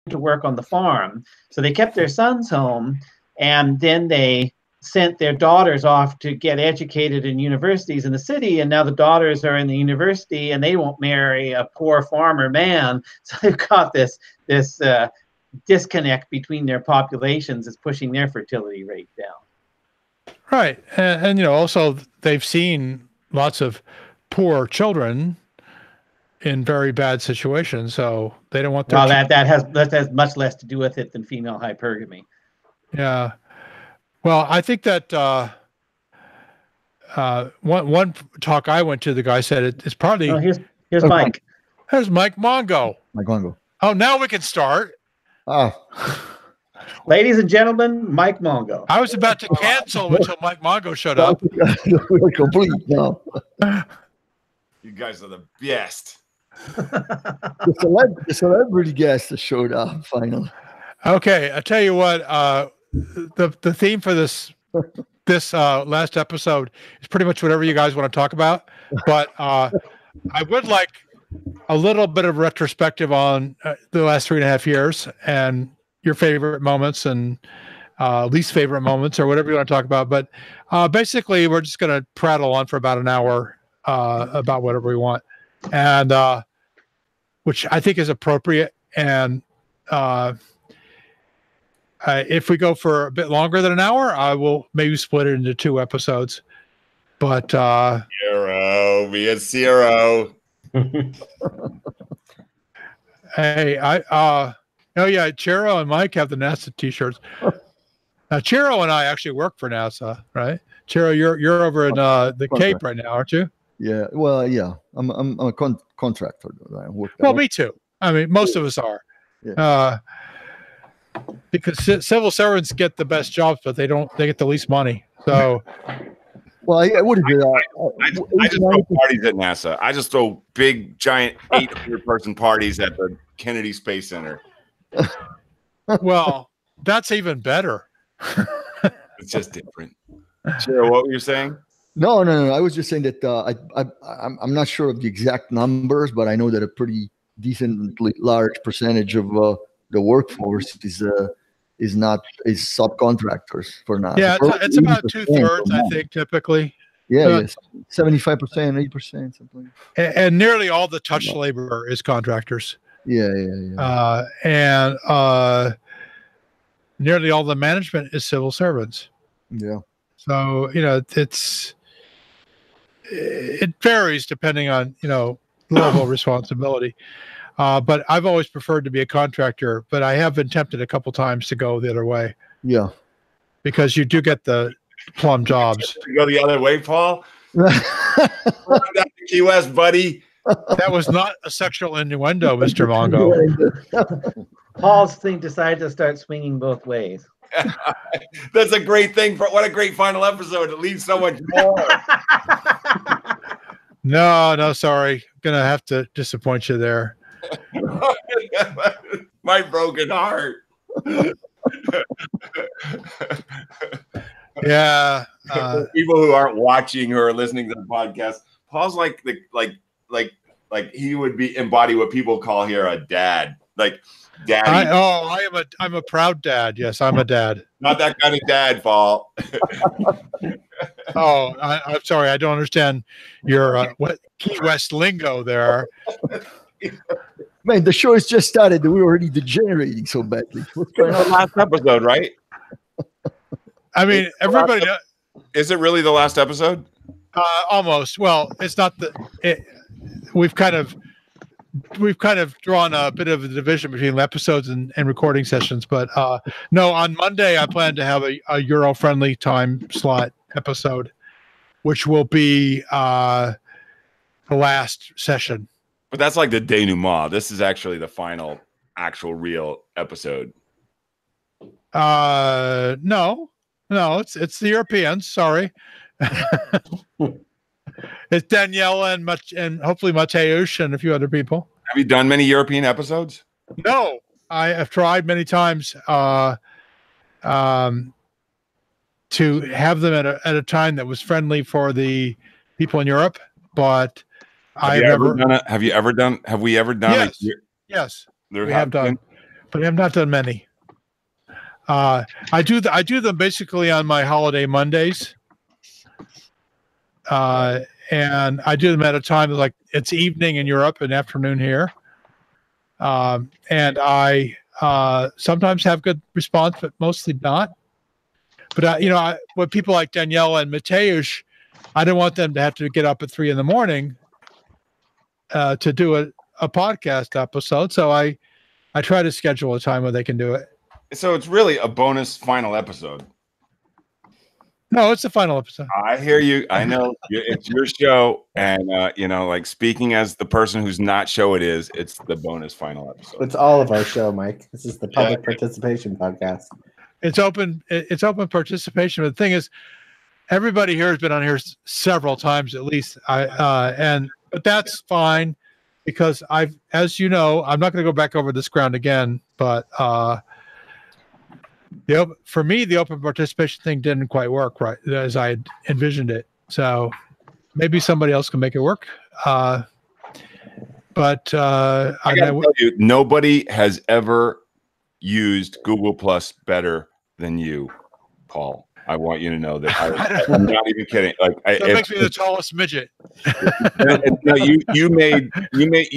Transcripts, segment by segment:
to work on the farm. So they kept their sons home, and then they sent their daughters off to get educated in universities in the city. And now the daughters are in the university, and they won't marry a poor farmer man. So they've got this disconnect between their populations is pushing their fertility rate down. Right. And you know, also they've seen lots of poor children in very bad situations, so they don't want their that has much less to do with it than female hypergamy. Yeah. Well, I think that one talk I went to, the guy said it's probably here's Mike. There's Mike Mongo. Mike Mongo. Oh, now we can start. Ladies and gentlemen, Mike Mongo. I was about to cancel until Mike Mongo showed up. We're complete now. You guys are the best. The celebrity guest that showed up finally. Okay, I tell you what, the theme for this last episode is pretty much whatever you guys want to talk about, but I would like a little bit of retrospective on the last 3.5 years and your favorite moments and least favorite moments, or whatever you want to talk about. But basically, we're just going to prattle on for about an hour about whatever we want, and which I think is appropriate. And if we go for a bit longer than an hour, I will maybe split it into 2 episodes. But Zero, be a zero. Hey, oh yeah, Chiro and Mike have the NASA T-shirts. Now, Chiro and I actually work for NASA, right? Chiro, you're over in the Cape right now, aren't you? Yeah. Well, yeah. I'm a contractor. Well, me too. I mean, most of us are. Yeah. Because civil servants get the best jobs, but they get the least money. So. Well, I would agree. I just throw parties at NASA. I just throw big, giant 800-person parties at the Kennedy Space Center. Well, that's even better. It's just different. Sure, what were you saying? No. I was just saying that I'm not sure of the exact numbers, but I know that a pretty decently large percentage of the workforce is subcontractors for NASA. Yeah, it's about 2/3, I think, typically. Yeah, 75%, 80%, something. And nearly all the touch labor is contractors. Yeah. And nearly all the management is civil servants. Yeah. So, you know, it varies depending on, you know, level of responsibility. But I've always preferred to be a contractor, but I have been tempted a couple times to go the other way. Yeah. Because you do get the plum jobs. You go the other way, Paul? Down to Key West, buddy. That was not a sexual innuendo, Mr. Mongo. Paul's thing decided to start swinging both ways. That's a great thing. What a great final episode. It leaves so much more. No, sorry. Gonna have to disappoint you there. My broken heart. Yeah. People who aren't watching, who are listening to the podcast, Paul's like he would embody what people call here a dad. Like daddy. I'm a proud dad. Yes, I'm a dad. Not that kind of dad, Paul. Oh, I'm sorry. I don't understand your what Key West lingo there. Man, the show has just started. We're already degenerating so badly. What's going on? Last episode, right? I mean, everybody. Is it really the last episode? Almost. Well, it's not we've kind of drawn a bit of a division between episodes and recording sessions, but no. On Monday, I plan to have a Euro-friendly time slot episode, which will be the last session. But that's like the denouement. This is actually the final, actual, real episode. No, it's the Europeans. Sorry, it's Daniela and hopefully Mateusz and a few other people. Have you done many European episodes? No, I have tried many times to have them at a time that was friendly for the people in Europe, but Have we ever done Yes. Yes, we have done. but I've not done many. I do them basically on my holiday Mondays, and I do them at a time like it's evening in Europe and afternoon here, and I sometimes have good response, but mostly not. But with people like Daniela and Mateusz, I don't want them to have to get up at 3 a.m. To do a podcast episode. So I try to schedule a time where they can do it. So it's really a bonus final episode. No, it's the final episode. I hear you. I know it's your show, and like speaking as the person whose not show it is, it's the bonus final episode. It's all of our show, Mike. This is the public participation podcast. It's open participation. But the thing is, everybody here has been on here several times at least. But that's fine because as you know, I'm not going to go back over this ground again. But for me, the open participation thing didn't quite work right as I had envisioned it. So maybe somebody else can make it work. But I tell you, nobody has ever used Google Plus better than you, Paul. I want you to know that I'm not even kidding. Like, that makes me the tallest midget. No, you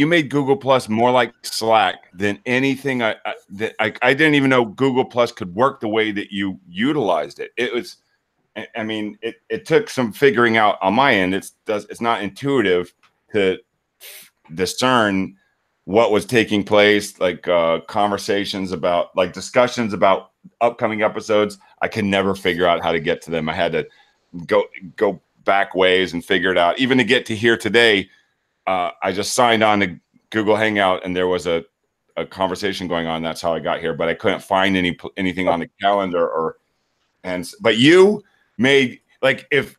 made Google Plus more like Slack than anything. I didn't even know Google Plus could work the way that you utilized it. It was, I mean, it took some figuring out on my end. It's not intuitive to discern what was taking place, like conversations about, like discussions about upcoming episodes. I could never figure out how to get to them. I had to go back ways and figure it out. Even to get to here today, I just signed on to Google Hangout and there was a conversation going on. That's how I got here, but I couldn't find anything on the calendar but you made, like, if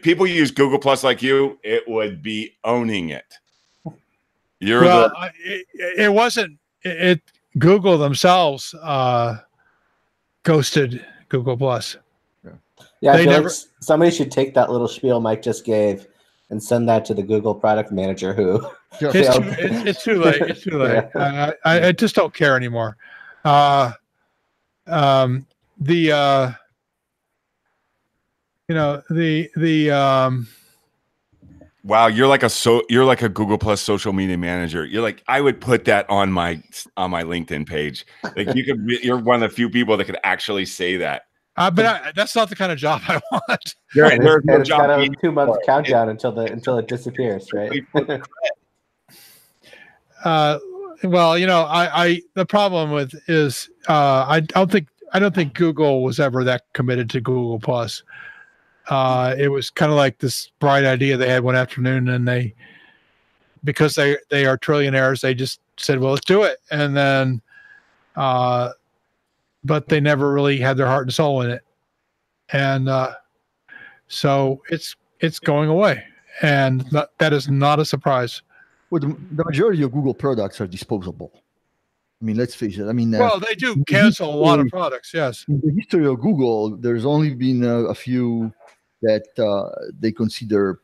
people use Google Plus like you, it would be owning it. It wasn't. Google themselves ghosted Google Plus. Yeah, I feel like somebody should take that little spiel Mike just gave and send that to the Google product manager who. It's too late. It's too late. Yeah. I just don't care anymore. Wow, you're like a Google Plus social media manager. You're like, I would put that on my LinkedIn page. Like you're one of the few people that could actually say that. But that's not the kind of job I want. It's got a 2-month countdown until it disappears, right? Well, the problem with is I don't think Google was ever that committed to Google Plus. It was kind of like this bright idea they had one afternoon, and because they are trillionaires, they just said, well, let's do it. And then, but they never really had their heart and soul in it. And so it's going away. And that is not a surprise. Well, the majority of Google products are disposable. I mean, let's face it. I mean, well, they do cancel a lot of products. Yes. In the history of Google, there's only been a few that they consider,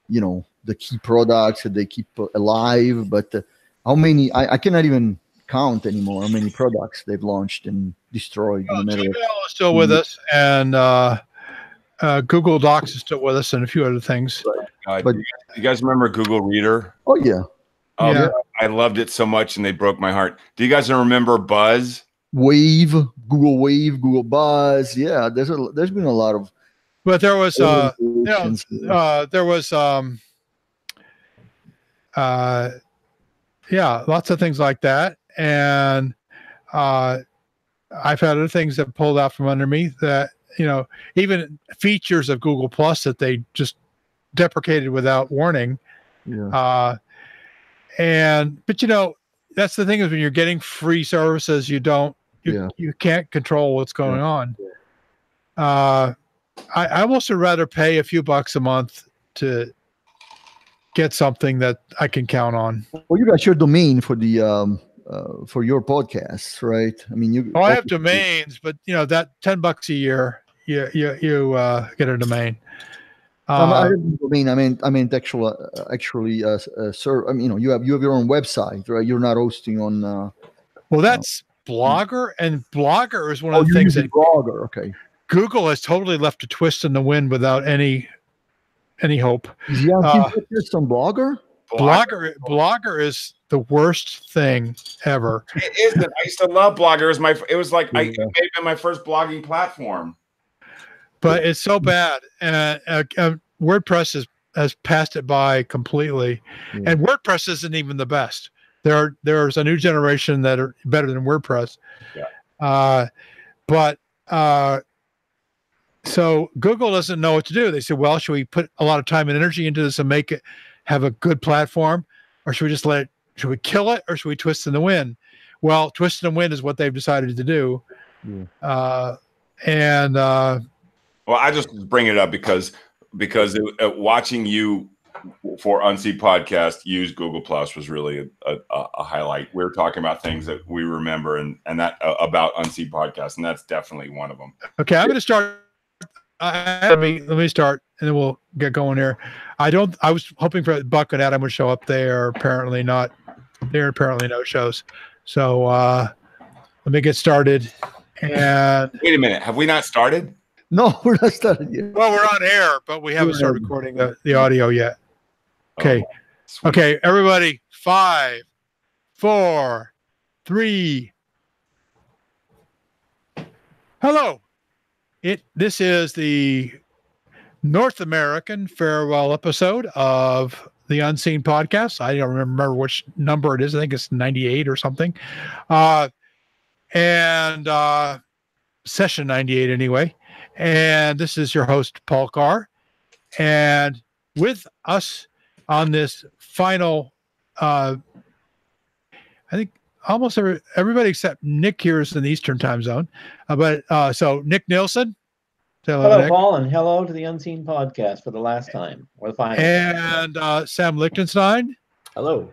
the key products that they keep alive. But how many? I cannot even count anymore how many products they've launched and destroyed. Gmail is still with us, and Google Docs is still with us, and a few other things. But you guys remember Google Reader? Oh yeah. Yeah. I loved it so much, and they broke my heart. Do you guys remember Buzz? Wave, Google Buzz. Yeah, there's been a lot of. But there was, there was, lots of things like that, and I've had other things that pulled out from under me that even features of Google Plus that they just deprecated without warning. Yeah. But that's the thing is when you're getting free services, you can't control what's going on. I almost would rather pay a few bucks a month to get something that I can count on. Well, you got your domain for the for your podcasts, right? I mean, I have domains, but that $10 a year, you get a domain. I meant actually, sir. I mean, you have your own website, right? You're not hosting on. Well, that's Blogger, and Blogger is one of the things that Blogger. Okay. Google has totally left a twist in the wind without any hope. Is he on some Blogger? Blogger is the worst thing ever. It isn't. I used to love Blogger. It was like I made it my first blogging platform. But it's so bad, and WordPress has passed it by completely. Yeah. And WordPress isn't even the best. There's a new generation that are better than WordPress. Yeah. So Google doesn't know what to do. They say, well, should we put a lot of time and energy into this and make it have a good platform, or should we just should we kill it, or should we twist in the wind? Well, twist in the wind is what they've decided to do. Yeah. Well, I just bring it up because watching you for Unseen Podcast use Google Plus was really a highlight. We were talking about things that we remember and that about Unseen Podcast, and that's definitely one of them. Okay, I'm going to start. Let me start, and then we'll get going here. I was hoping for Buck and Adam would show up there. Apparently not. There are apparently no shows. So let me get started. And wait a minute, have we not started? No, we're not started yet. Well, we're on air, but we haven't started recording the audio yet. Okay. Oh, okay, everybody. 5, 4, 3. Hello. This is the North American farewell episode of the Unseen Podcast. I don't remember which number it is. I think it's 98 or something. And session 98 anyway. And this is your host, Paul Carr. And with us on this final, I think almost everybody except Nick here is in the Eastern time zone. So Nick Nielsen. Hello, Nick. Paul, and hello to the Unseen Podcast for the last time, or the final. And Sam Lichtenstein. Hello.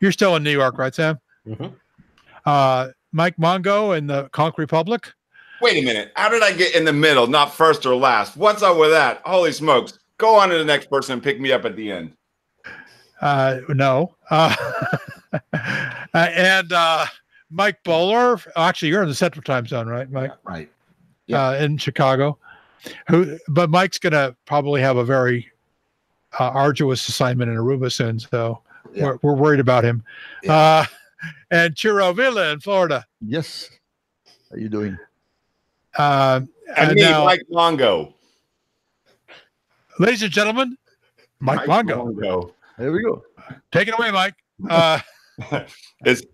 You're still in New York, right, Sam? Mm-hmm. Mike Mongo in the Conch Republic. Wait a minute. How did I get in the middle, not first or last? What's up with that? Holy smokes. Go on to the next person and pick me up at the end. No. And Mike Bowler. Actually, you're in the Central Time Zone, right, Mike? Right. Yeah. In Chicago. But Mike's going to probably have a very arduous assignment in Aruba soon, so we're worried about him. Yeah. And Chiro Villa in Florida. Yes. How you doing? And me, now, Mike Longo. ladies and gentlemen, Mike Longo. There we go. Take it away, Mike. Is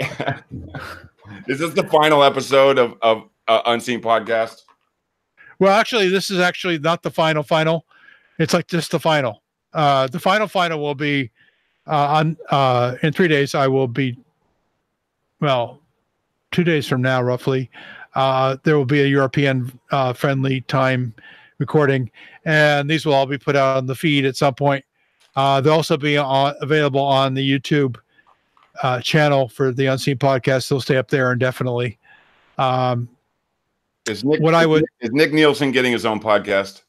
this the final episode of Unseen Podcast? Well, actually, this is actually not the final. It's like just the final. The final will be in 3 days. I will be, 2 days from now, roughly. There will be a European friendly time recording, and these will all be put out on the feed at some point. They'll also be available on the YouTube channel for the Unseen Podcast. They'll stay up there indefinitely. Is Nick Nielsen getting his own podcast?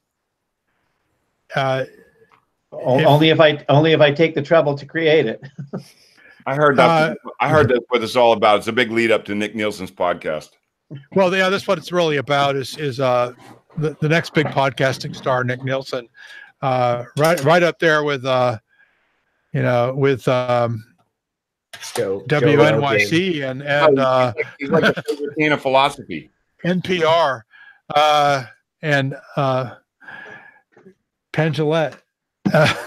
Only if I take the trouble to create it. I heard that. I heard that's what it's all about. It's a big lead up to Nick Nielsen's podcast. Well, yeah, that's what it's really about. Is the next big podcasting star, Nick Nielsen, right up there with WNYC and he's like a favorite fan of philosophy. NPR and Penn Jillette.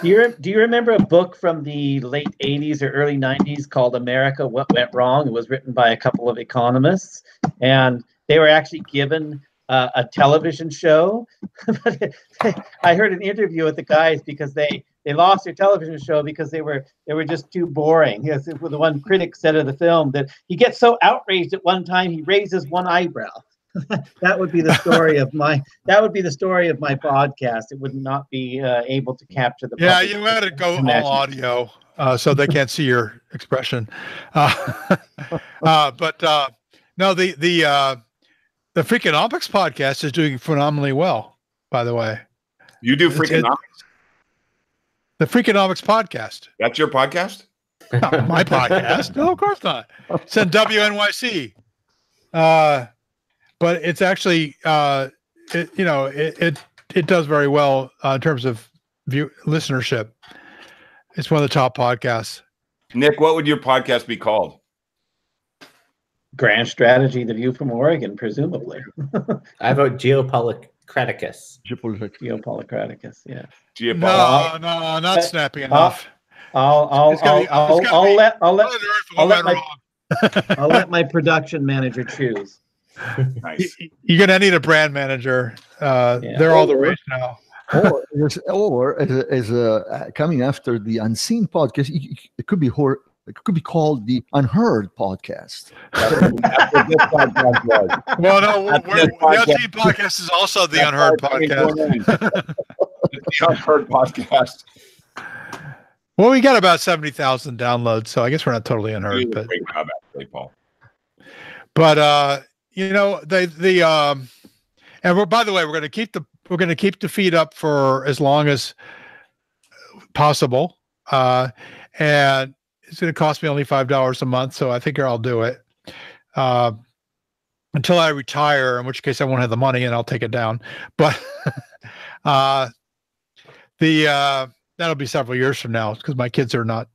Do you remember a book from the late 80s or early 90s called America, What Went Wrong? It was written by a couple of economists, and they were actually given a television show. I heard an interview with the guys because they lost their television show because they were just too boring. Yes, the one critic said of the film that he gets so outraged at one time he raises one eyebrow. That would be the story of my podcast. It would not be able to capture the you had to go all audio so they can't see your expression. But no, the Freakonomics podcast is doing phenomenally well, by the way. You do Freakonomics? The Freakonomics podcast. That's your podcast? Not my podcast. No, of course not. It's on WNYC. but it's actually it does very well in terms of listenership. It's one of the top podcasts. Nick, what would your podcast be called? Grand Strategy, The View from Oregon, presumably. I vote Geopolycraticus. Geopolycraticus, yeah. No, not snappy enough. I'll let my production manager choose. Nice. You're gonna need a brand manager. They're all the rage now. or as a coming after the Unseen podcast, it could be it could be called the Unheard podcast. Well, no, the Unseen podcast is also the Unheard podcast. The Unheard podcast. Well, we got about 70,000 downloads, so I guess we're not totally unheard. But great job, actually, Paul. But and by the way, we're going to keep the feed up for as long as possible, and it's going to cost me only $5 a month, so I figure I'll do it until I retire, in which case I won't have the money and I'll take it down. But that'll be several years from now because my kids are not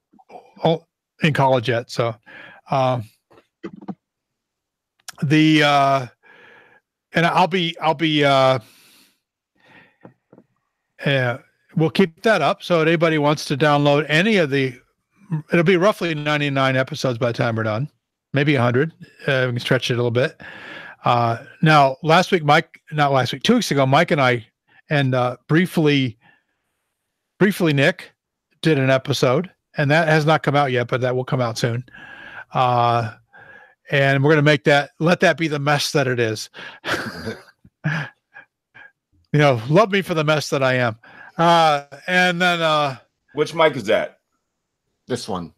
in college yet. So and we'll keep that up. So if anybody wants to download any of it'll be roughly 99 episodes by the time we're done, maybe 100. We can stretch it a little bit. Now, 2 weeks ago, Mike and I, and briefly Nick did an episode, and that has not come out yet, but that will come out soon. And we're going to let that be the mess that it is. Love me for the mess that I am. And then, which mic is that? This one.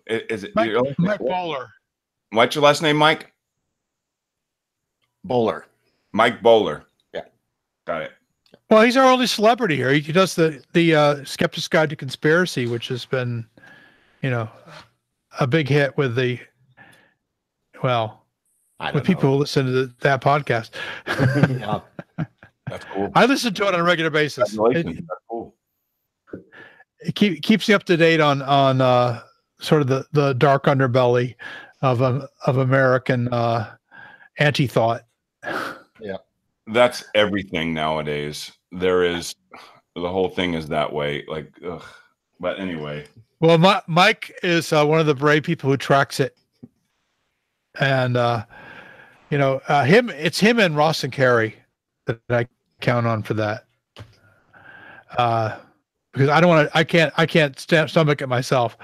Is it Mike Bowler? What's your last name, Mike? Bowler. Mike Bowler. Yeah. Got it. Well, he's our only celebrity here. He does the Skeptic's Guide to Conspiracy, which has been, a big hit with people who listen to that podcast. Yeah. That's cool. I listen to it on a regular basis. That's cool. It keeps you up to date on sort of the dark underbelly of American anti-thought. Yeah. That's everything nowadays. The whole thing is that way. Like, ugh. But anyway. Well, Mike is one of the brave people who tracks it. And, it's him and Ross and Carrie that I count on for that. Because I can't stomach it myself.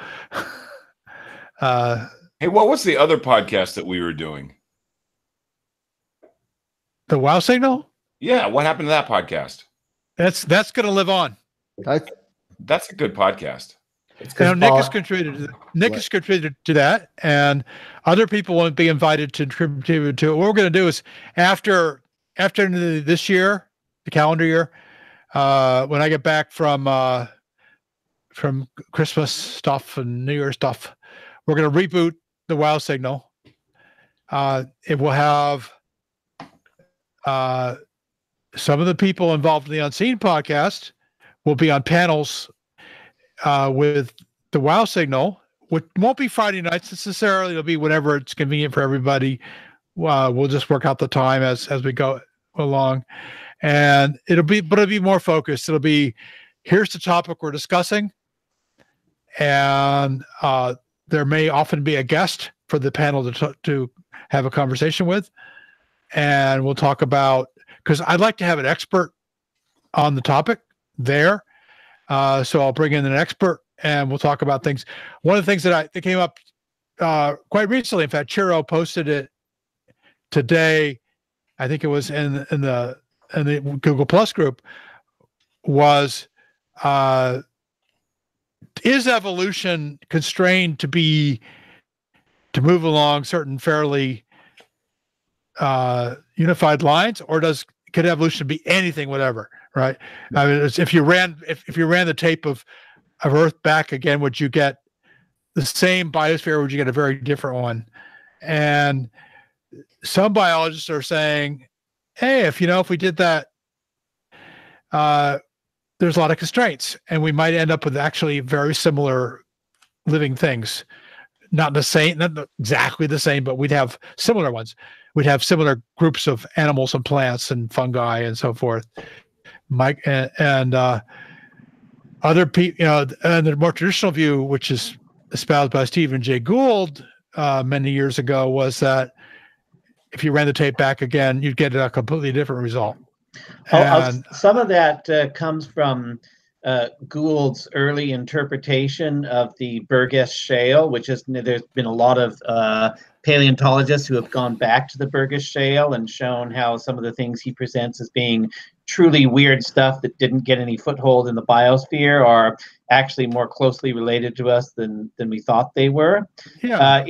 Hey, what was the other podcast that we were doing? The Wow Signal? Yeah. What happened to that podcast? That's going to live on. That's a good podcast. Nick has contributed to that, and other people won't be invited to contribute to it. What we're going to do is after this year, the calendar year, when I get back from Christmas stuff and New Year's stuff, we're going to reboot the Wow Signal. It will have some of the people involved in the Unseen podcast will be on panels with the Wow Signal, which won't be Friday nights necessarily. It'll be whenever it's convenient for everybody. We'll just work out the time as we go along, and it'll be more focused. It'll be, here's the topic we're discussing, and there may often be a guest for the panel to have a conversation with, and we'll talk about, because I'd like to have an expert on the topic there. So I'll bring in an expert and we'll talk about things. One of the things that came up quite recently, in fact, Chiro posted it today, I think it was in the Google Plus group, was is evolution constrained to move along certain fairly unified lines, or could evolution be anything, whatever? Right. I mean, if you ran the tape of Earth back again, would you get the same biosphere? Or would you get a very different one? And some biologists are saying, hey, if we did that, there's a lot of constraints, and we might end up with actually very similar living things. Not exactly the same, but we'd have similar ones. We'd have similar groups of animals and plants and fungi and so forth. Mike and other people, and the more traditional view, which is espoused by Stephen Jay Gould many years ago, was that if you ran the tape back again, you'd get a completely different result. Some of that comes from Gould's early interpretation of the Burgess Shale, which is, there's been a lot of paleontologists who have gone back to the Burgess Shale and shown how some of the things he presents as being truly weird stuff that didn't get any foothold in the biosphere are actually more closely related to us than we thought they were. Yeah.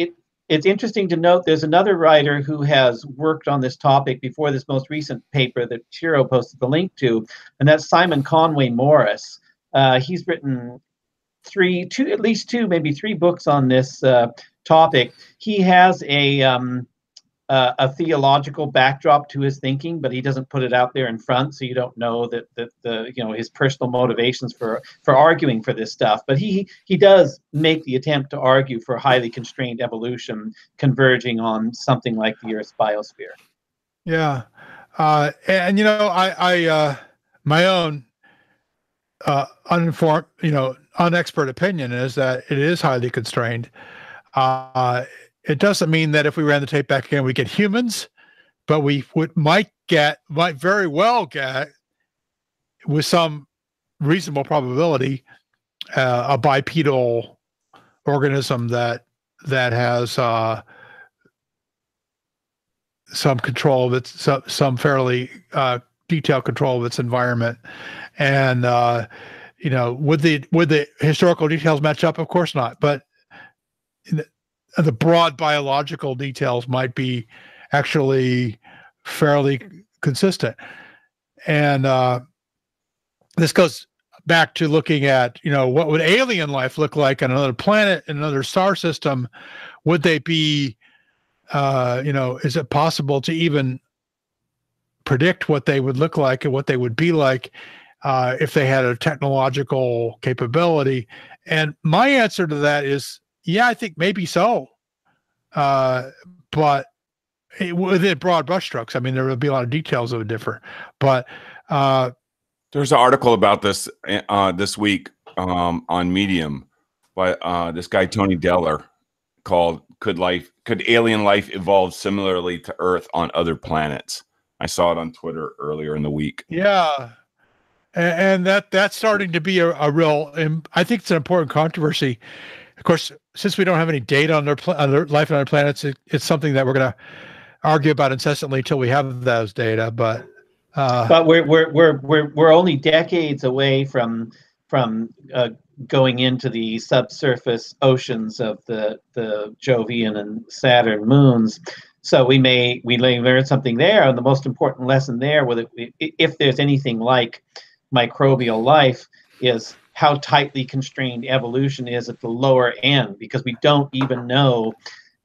It's interesting to note there's another writer who has worked on this topic before this most recent paper that Shiro posted the link to, and that's Simon Conway Morris. He's written at least two, maybe three books on this topic. He has a theological backdrop to his thinking, but he doesn't put it out there in front, so you don't know that his personal motivations for arguing for this stuff. But he does make the attempt to argue for highly constrained evolution converging on something like the Earth's biosphere. Yeah, and I my own uninformed, unexpert opinion is that it is highly constrained. It doesn't mean that if we ran the tape back again, we get humans, but we might very well get, with some reasonable probability, a bipedal organism that has some control of its, some fairly detailed control of its environment. And would the historical details match up? Of course not, but the broad biological details might be actually fairly consistent. And this goes back to looking at, what would alien life look like on another planet, in another star system? Would they be, is it possible to even predict what they would look like and what they would be like if they had a technological capability? And my answer to that is, yeah, I think maybe so. But within broad brushstrokes, I mean, there would be a lot of details that would differ. But there's an article about this this week on Medium by this guy Tony Deller called "Could Alien Life Evolve Similarly to Earth on Other Planets?" I saw it on Twitter earlier in the week. Yeah. And that's starting to be a real, I think it's an important controversy. Of course, since we don't have any data on their life on other planets, it's something that we're going to argue about incessantly until we have those data. But we're only decades away from going into the subsurface oceans of the Jovian and Saturn moons. So we may learn something there. And the most important lesson there, if there's anything like microbial life, is how tightly constrained evolution is at the lower end, because we don't even know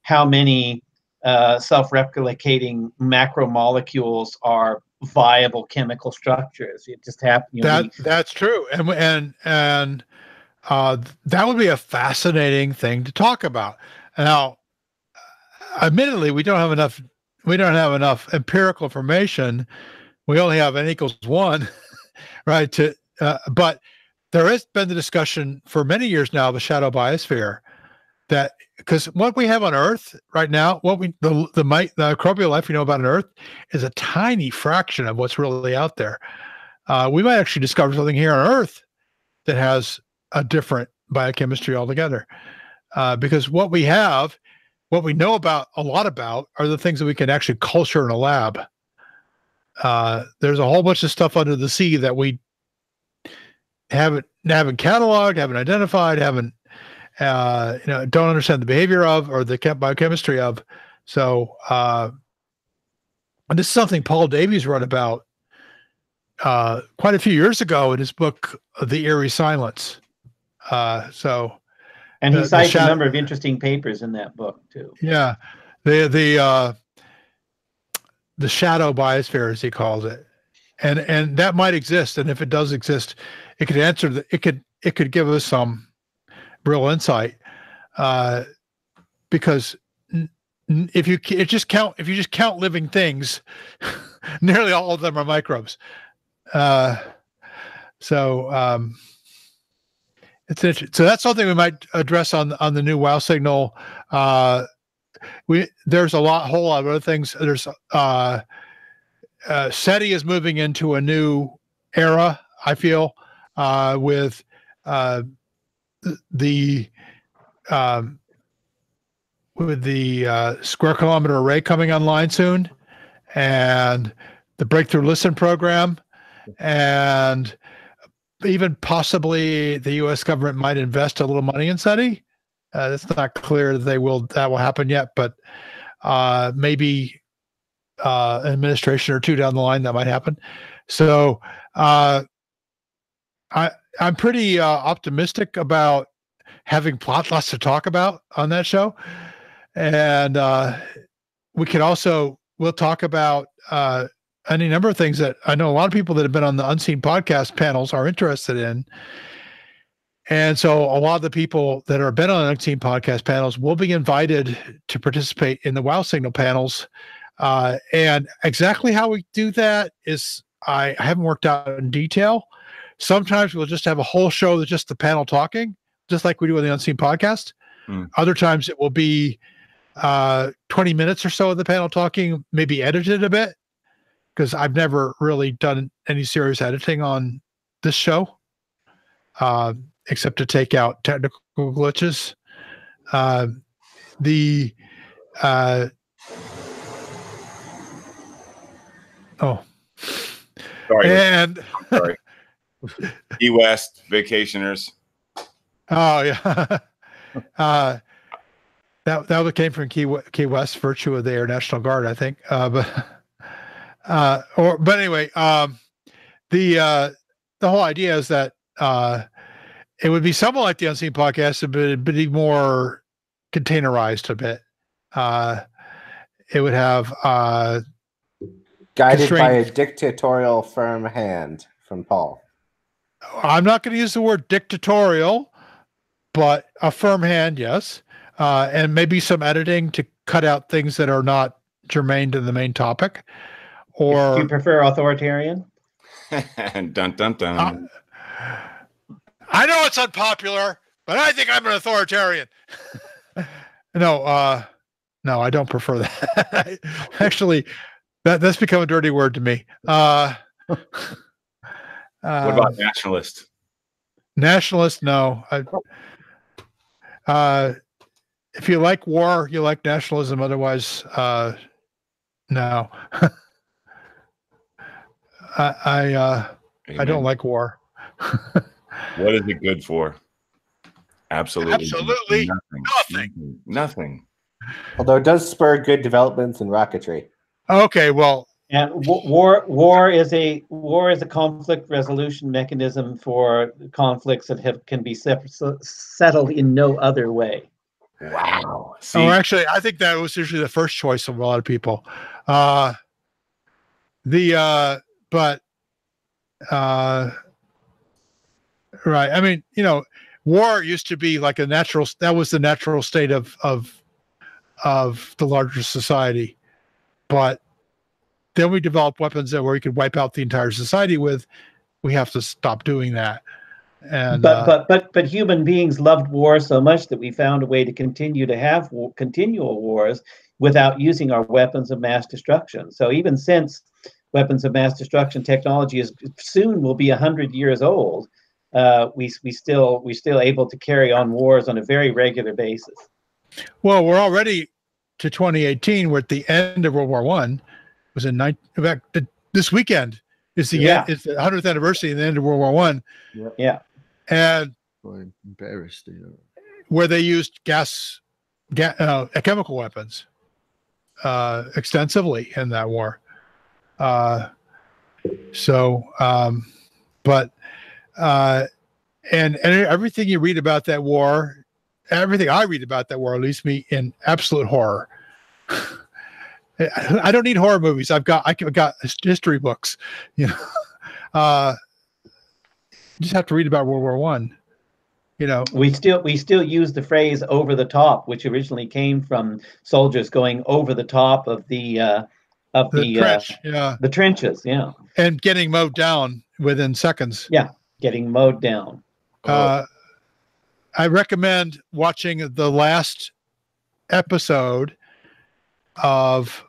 how many self-replicating macromolecules are viable chemical structures. It just happens. That's true, and that would be a fascinating thing to talk about. Now, admittedly, we don't have enough empirical information. We only have n=1, right? But there has been the discussion for many years now of the shadow biosphere, that because what we have on Earth right now, the microbial life we know about on Earth is a tiny fraction of what's really out there. We might actually discover something here on Earth that has a different biochemistry altogether, because what we know about a lot about are the things that we can actually culture in a lab. There's a whole bunch of stuff under the sea that we haven't cataloged, haven't identified, don't understand the behavior of, or the biochemistry of. So, and this is something Paul Davies wrote about quite a few years ago in his book, The Eerie Silence. And he cites a number of interesting papers in that book too. Yeah, the shadow biosphere, as he calls it, and that might exist. And if it does exist, it could answer it could give us some real insight, because if you just count living things, nearly all of them are microbes. So it's interesting. So that's something we might address on the new WoW signal. There's whole lot of other things. There's SETI is moving into a new era, I feel, with the square kilometer array coming online soon, and the Breakthrough Listen program, and even possibly the U.S. government might invest a little money in SETI. It's not clear that will happen yet, but maybe an administration or two down the line that might happen. So I'm pretty optimistic about having lots to talk about on that show. And we'll talk about any number of things that I know a lot of people that have been on the Unseen podcast panels are interested in. And so a lot of the people that have been on the Unseen podcast panels will be invited to participate in the WoW Signal panels. And exactly how we do that is I haven't worked out in detail. Sometimes we'll just have a whole show that's just the panel talking, just like we do on the Unseen podcast. Other times it will be 20 minutes or so of the panel talking, maybe edited a bit, because I've never really done any serious editing on this show, except to take out technical glitches. Sorry. And sorry. Key West vacationers. Oh yeah. That came from Key West, virtue of the Air National Guard, I think. But anyway, the whole idea is that it would be somewhat like the Unseen podcast, but it'd be more containerized a bit. It would have guided by a dictatorial firm hand from Paul. I'm not going to use the word dictatorial, but a firm hand, yes. And maybe some editing to cut out things that are not germane to the main topic. Or do you prefer authoritarian? Dun dun dun. I know it's unpopular, but I think I'm an authoritarian. No, I don't prefer that. Actually, that's become a dirty word to me. What about nationalist? Nationalist, no. If you like war, you like nationalism. Otherwise, no. I don't like war. What is it good for? Absolutely nothing. Although it does spur good developments in rocketry. Okay, well, and war is a conflict resolution mechanism for conflicts that can be settled in no other way. Wow. See? Oh, actually, I think that was usually the first choice of a lot of people. Right. I mean, war used to be like that was the natural state of the larger society. But then we developed weapons where we could wipe out the entire society with. We have to stop doing that. And but human beings loved war so much that we found a way to continue to have continual wars without using our weapons of mass destruction. So even since weapons of mass destruction technology soon will be 100 years old, we still able to carry on wars on a very regular basis. Well, we're already to 2018. We're at the end of World War I. Was in this weekend is the 100th anniversary of the end of World War I. Yeah. And in Paris, where they used chemical weapons extensively in that war. And everything you read about that war, everything I read about that war leaves me in absolute horror. I don't need horror movies. I've got history books. You know, you just have to read about World War One. You know, we still use the phrase "over the top," which originally came from soldiers going over the top of the trench, the trenches, yeah, and getting mowed down within seconds. Yeah, getting mowed down. I recommend watching the last episode of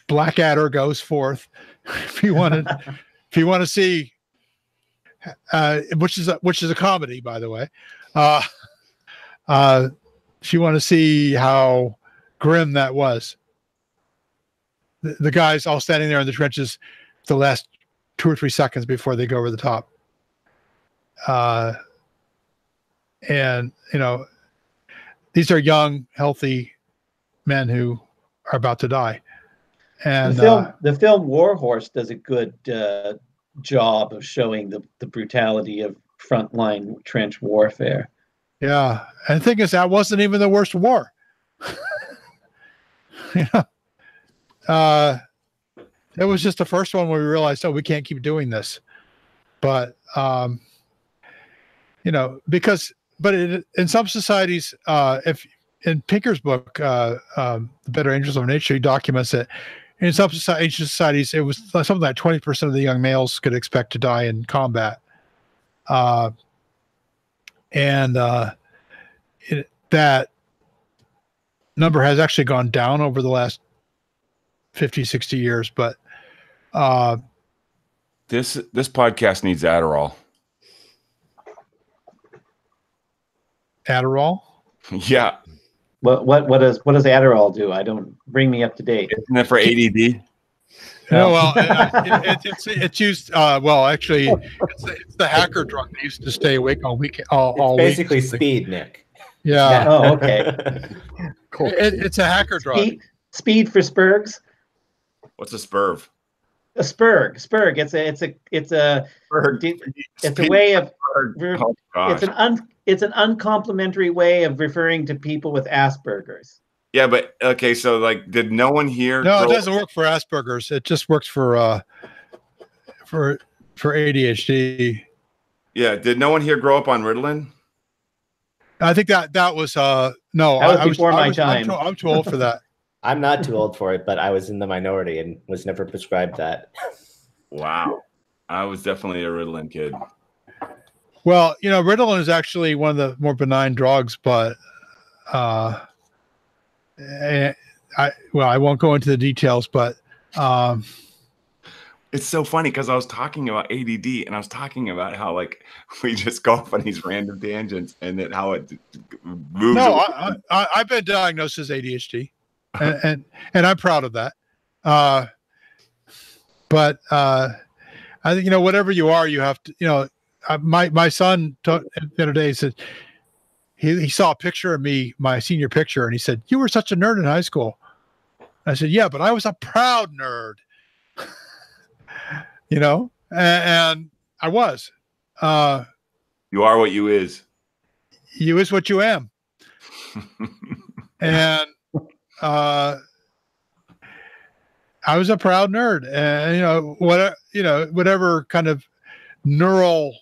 Blackadder Goes Forth if you want to see, which is a comedy, by the way. If you want to see how grim that was, the guys all standing there in the trenches the last 2 or 3 seconds before they go over the top. And you know, these are young, healthy men who are about to die. And the film War Horse does a good job of showing the brutality of frontline trench warfare. Yeah, and the thing is, that wasn't even the worst war. Yeah, it was just the first one where we realized, oh, we can't keep doing this. But you know, but in some societies, if in Pinker's book, The Better Angels of Nature, he documents it. In some ancient societies, it was something like 20% of the young males could expect to die in combat. That number has actually gone down over the last 50, 60 years. But this podcast needs Adderall. Adderall? Yeah. What does Adderall do? I don't, bring me up to date. Isn't it for ADD? No, well, it's used. Well, actually, it's the hacker drug they used to stay awake all week. All basically week. speed, Nick. Yeah. Oh, okay. Cool. It's a hacker drug. Speed for spurgs. What's a spurv? A spurg. It's a way of. Oh, gosh. It's an uncomplimentary way of referring to people with Asperger's. Yeah, but okay, so like, did no one here? No, it doesn't work for Asperger's. It just works for ADHD. Yeah, did no one here grow up on Ritalin? I think that was no. That was before my time. I'm too old for that. I'm not too old for it, but I was in the minority and was never prescribed that. Wow, I was definitely a Ritalin kid. Well, you know, Ritalin is actually one of the more benign drugs, but I won't go into the details, but it's so funny because I was talking about ADD and I was talking about how like we just go off on these random tangents and then how it moves. No, I've been diagnosed as ADHD, and I'm proud of that. But I think, you know, whatever you are, you have to, you know. My son the other day said he saw a picture of me, my senior picture, and he said, "You were such a nerd in high school." I said, "Yeah, but I was a proud nerd." You know, and I was. You are what you is. You is what you am. And I was a proud nerd, and whatever kind of neural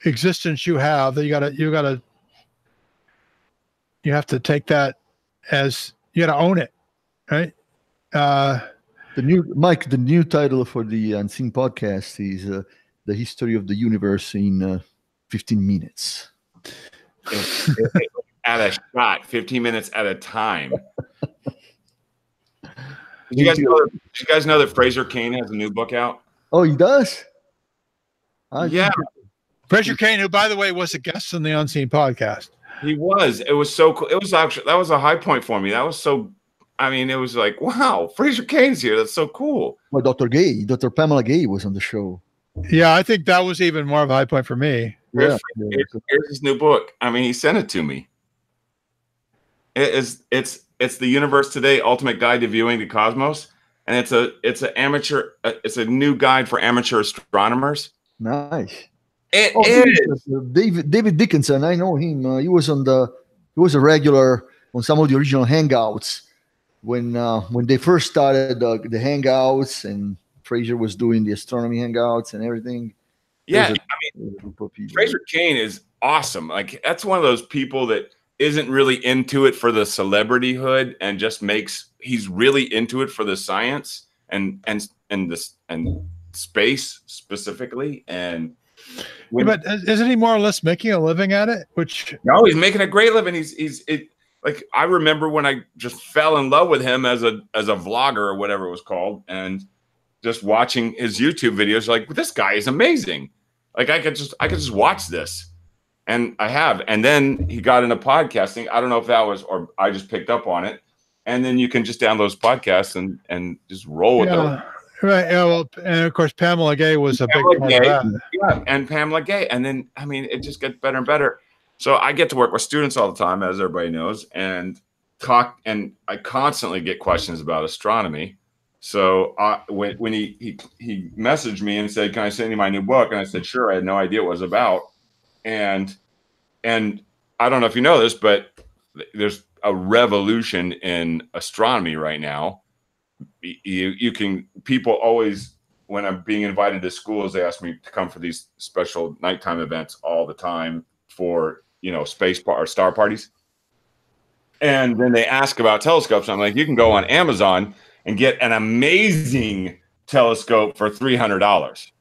existence you have, that you have to take that as, you got to own it, right? The new title for the Unseen podcast is The History of the Universe in 15 minutes. At a shot, 15 minutes at a time. Did you guys know that Fraser Cain has a new book out? Oh, he does? Yeah. Fraser Cain, who, by the way, was a guest on the Unseen podcast. He was. It was so cool. It was actually, that was a high point for me. That was so, I mean, it was like, wow, Fraser Cain's here. That's so cool. Well, Dr. Pamela Gay was on the show. Yeah, I think that was even more of a high point for me. Yeah. Here's his new book. I mean, he sent it to me. It's The Universe Today: Ultimate Guide to Viewing the Cosmos, and it's a new guide for amateur astronomers. Nice. It is. David Dickinson. I know him. He was a regular on some of the original Hangouts. when they first started the hangouts and Fraser was doing the astronomy hangouts and everything. Yeah, a group of people. Fraser Cain is awesome. Like that's one of those people that isn't really into it for the celebrityhood and just he's really into it for the science and space specifically. And but isn't he more or less making a living at it? No, he's making a great living. Like I remember when I just fell in love with him as a vlogger or whatever it was called, and just watching his YouTube videos, like this guy is amazing. Like I could just watch this, and I have. And then he got into podcasting. I don't know if that was, or I just picked up on it. And then you can just download those podcasts and just roll with them. Right. Yeah. Well, and of course, Pamela Gay was a big part of that. Yeah, and Pamela Gay. And then I mean, it just gets better and better. So I get to work with students all the time, as everybody knows, and talk. And I constantly get questions about astronomy. So when he messaged me and said, "Can I send you my new book?" and I said, "Sure." I had no idea what it was about, and I don't know if you know this, but there's a revolution in astronomy right now. People always, when I'm being invited to schools, they ask me to come for these special nighttime events all the time for space or star parties, and then they ask about telescopes. I'm like, you can go on Amazon and get an amazing telescope for $300.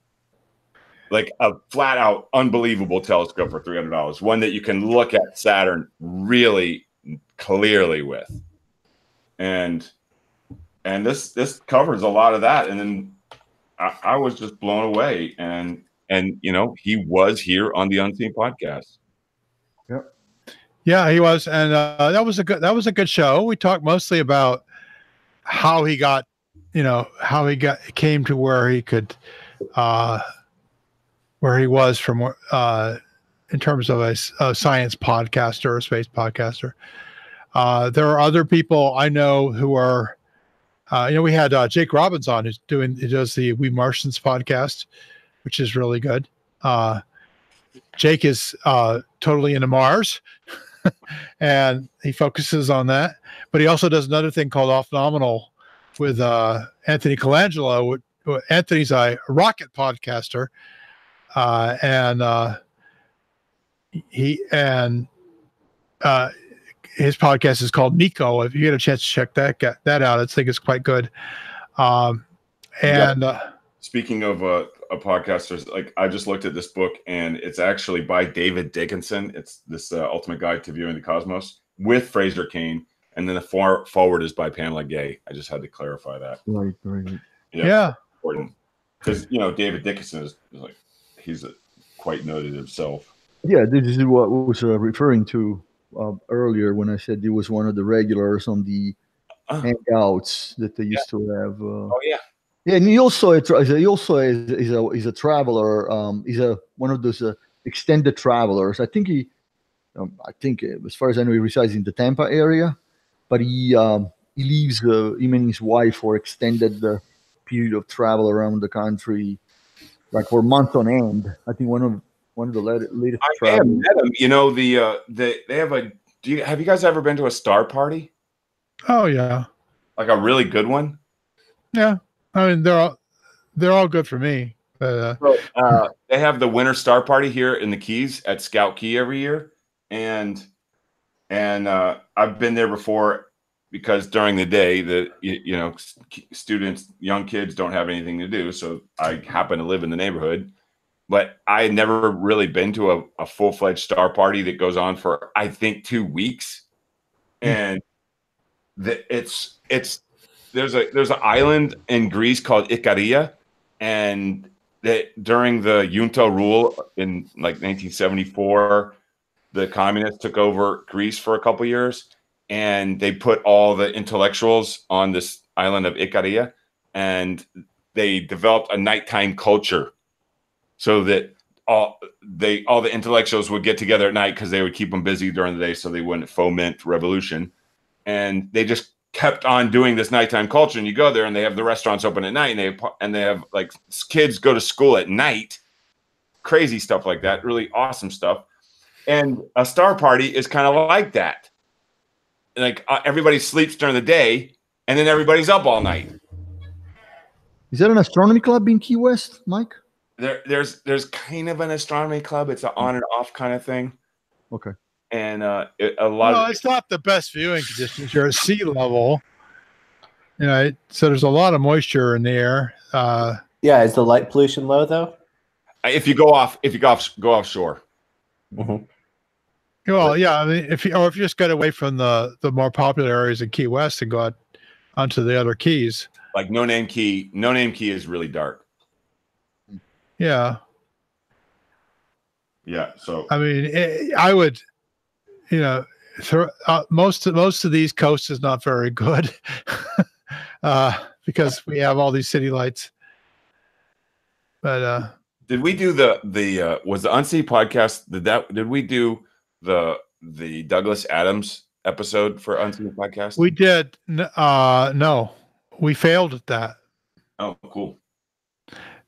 Like a flat out unbelievable telescope for $300. One that you can look at Saturn really clearly with. And this covers a lot of that. And then I was just blown away. And he was here on the Unseen Podcast. Yep. Yeah, he was. And that was a good show. We talked mostly about how he came to where he could, where he was from, in terms of a science podcaster or a space podcaster. There are other people I know who are, we had Jake Robbins on, who does the We Martians podcast, which is really good. Jake is totally into Mars, and he focuses on that. But he also does another thing called Off Nominal with Anthony Colangelo. Anthony's a rocket podcaster, and his podcast is called Nico. If you get a chance to check that out, I think it's quite good. Speaking of podcasters, like I just looked at this book, and it's actually by David Dickinson. It's this Ultimate Guide to Viewing the Cosmos with Fraser Cain. And then the forward is by Pamela Gay. I just had to clarify that. Right. Yeah. Important. Because, David Dickinson is like, he's quite noted himself. Yeah, this is what I was referring to earlier when I said he was one of the regulars on the hangouts that they used to have. Oh, yeah. Yeah, and he also is a traveler. He's one of those extended travelers. I think as far as I know, he resides in the Tampa area. But he leaves him and his wife for extended period of travel around the country, like for months on end. I think one of the latest. I have met him. They have have you guys ever been to a star party? Oh yeah, like a really good one. Yeah, I mean they're all good for me. They have the winter star party here in the Keys at Scout Key every year, and I've been there before because during the day students, young kids don't have anything to do. So I happen to live in the neighborhood, but I had never really been to a full-fledged star party that goes on for, I think, 2 weeks. And there's an island in Greece called Ikaria. And that during the junta rule in like 1974, the communists took over Greece for a couple of years, and they put all the intellectuals on this island of Ikaria, and they developed a nighttime culture so that all the intellectuals would get together at night because they would keep them busy during the day so they wouldn't foment revolution. And they just kept on doing this nighttime culture. And you go there and they have the restaurants open at night, and they have like kids go to school at night, crazy stuff like that, really awesome stuff. And a star party is kind of like that. Like everybody sleeps during the day, and then everybody's up all night. Is that an astronomy club in Key West, Mike? There's kind of an astronomy club. It's an on and off kind of thing. Okay. And it's not the best viewing conditions. You're at sea level, so there's a lot of moisture in the air. Yeah, is the light pollution low though? If you go offshore. Mm-hmm. Well, yeah. I mean, if you just get away from the more popular areas in Key West and go out onto the other keys, like No Name Key is really dark. Yeah. Yeah. So I mean, I would, most of these coasts is not very good because we have all these city lights. But did we do the was the Unseen podcast? Did we do the Douglas Adams episode for Unseen podcast? We did. No, we failed at that. Oh, cool.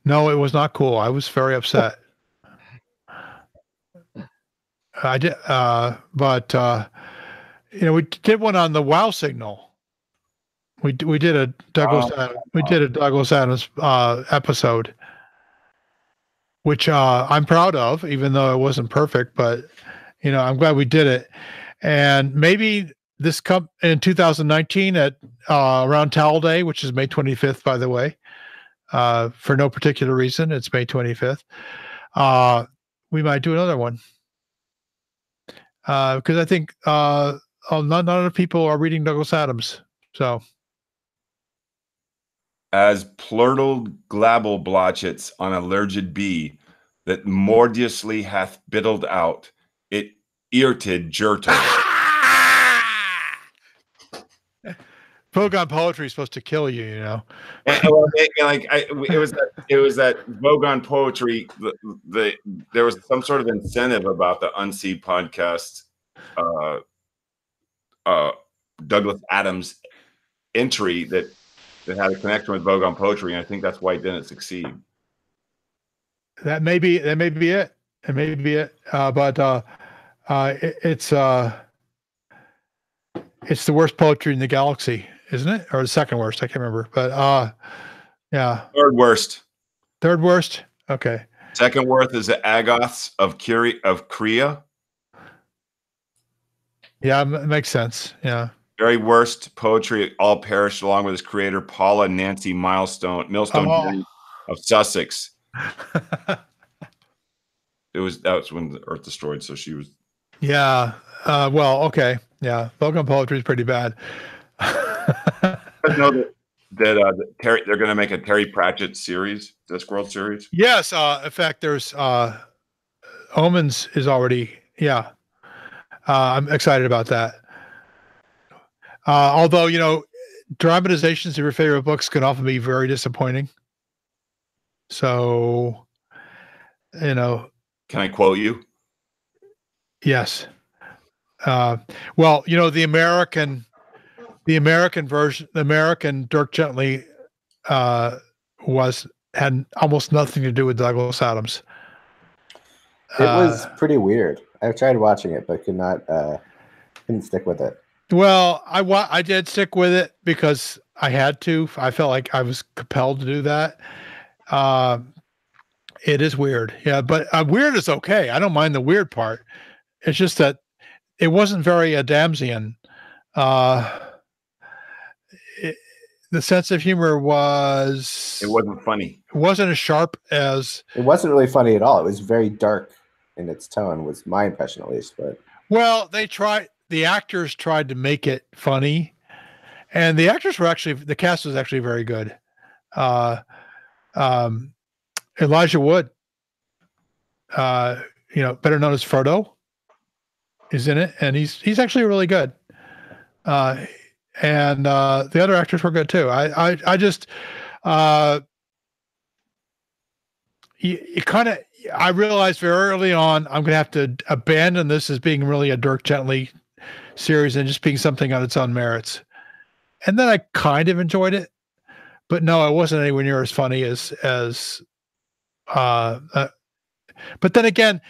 No, it was not cool. I was very upset. I did, but we did one on the WOW signal. We did a Douglas Adams episode, which I'm proud of, even though it wasn't perfect. But I'm glad we did it. And maybe this in 2019 at around Towel Day, which is May 25th, by the way. For no particular reason, it's May 25th. We might do another one because I think not enough people are reading Douglas Adams. So, as plurtal glabble blotchets on a lurgid bee that mordiously hath biddled out, it earted jertle. Vogon poetry is supposed to kill you, And, it was that Vogon poetry. There was some sort of incentive about the Unseen podcast, Douglas Adams entry that had a connection with Vogon poetry, and I think that's why it didn't succeed. That may be it. It may be it. But it's the worst poetry in the galaxy, isn't it? Or the second worst? I can't remember. But yeah. Third worst. Third worst? Okay. Second worst is the Agoths of Kriya. Yeah, it makes sense. Yeah. Very worst poetry, all perished along with his creator, Paula Nancy Millstone of Sussex. That was when the Earth destroyed, so she was. Yeah. Well, okay. Yeah. Vogon poetry is pretty bad. I know that Terry, they're going to make a Terry Pratchett series, Discworld series. Yes. In fact, there's Omens is already. Yeah. I'm excited about that. Although, dramatizations of your favorite books can often be very disappointing. So, Can I quote you? Yes. Well, the American version, the American Dirk Gently had almost nothing to do with Douglas Adams. It was pretty weird. I tried watching it, but couldn't stick with it. Well, I did stick with it because I had to. I felt like I was compelled to do that. It is weird. Yeah, but weird is okay. I don't mind the weird part. It's just that it wasn't very Adamsian. The sense of humor was... It wasn't funny. It wasn't as sharp as... It wasn't really funny at all. It was very dark in its tone, was my impression at least. But well, the actors tried to make it funny, and the cast was actually very good. Elijah Wood, better known as Frodo, is in it, and he's actually really good. And the other actors were good too. I realized very early on I'm going to have to abandon this as being really a Dirk Gently series and just being something on its own merits. And then I kind of enjoyed it, but no, it wasn't anywhere near as funny as but then again,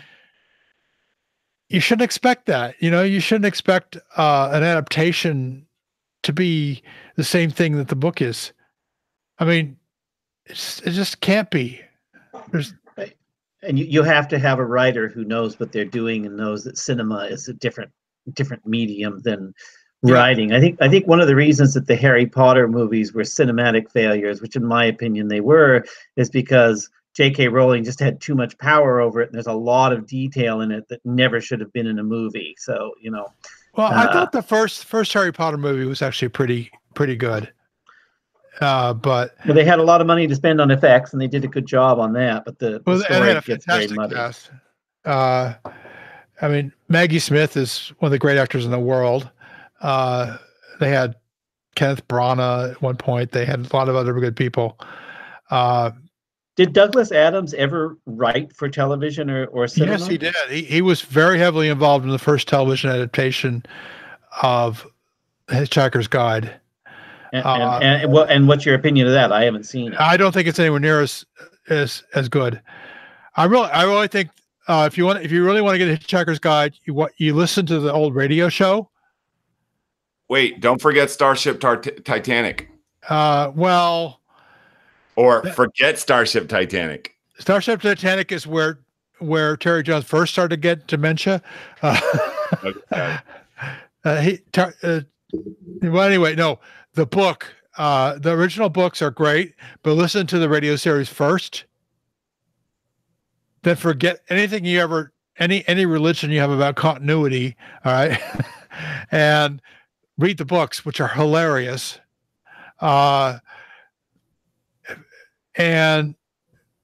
you shouldn't expect that. You shouldn't expect an adaptation to be the same thing that the book is. I mean, it just can't be. And you have to have a writer who knows what they're doing and knows that cinema is a different medium than writing. I think one of the reasons that the Harry Potter movies were cinematic failures, which in my opinion they were, is because J.K. Rowling just had too much power over it, and there's a lot of detail in it that never should have been in a movie. So, Well, I thought the first Harry Potter movie was actually pretty good. But they had a lot of money to spend on effects, and they did a good job on that. But the story gets very muddy. Cast. I mean, Maggie Smith is one of the great actors in the world. They had Kenneth Branagh at one point. They had a lot of other good people. Did Douglas Adams ever write for television or cinema? Yes, he did. He was very heavily involved in the first television adaptation of Hitchhiker's Guide. And what's your opinion of that? I haven't seen it. I don't think it's anywhere near as good. I really think if you really want to get a Hitchhiker's Guide, you listen to the old radio show. Wait, don't forget Starship Titanic. Or forget Starship Titanic. Starship Titanic is where Terry Jones first started to get dementia. Okay. Well, anyway, no. The book, the original books are great, but listen to the radio series first. Then forget anything any religion you have about continuity. All right, and read the books, which are hilarious. And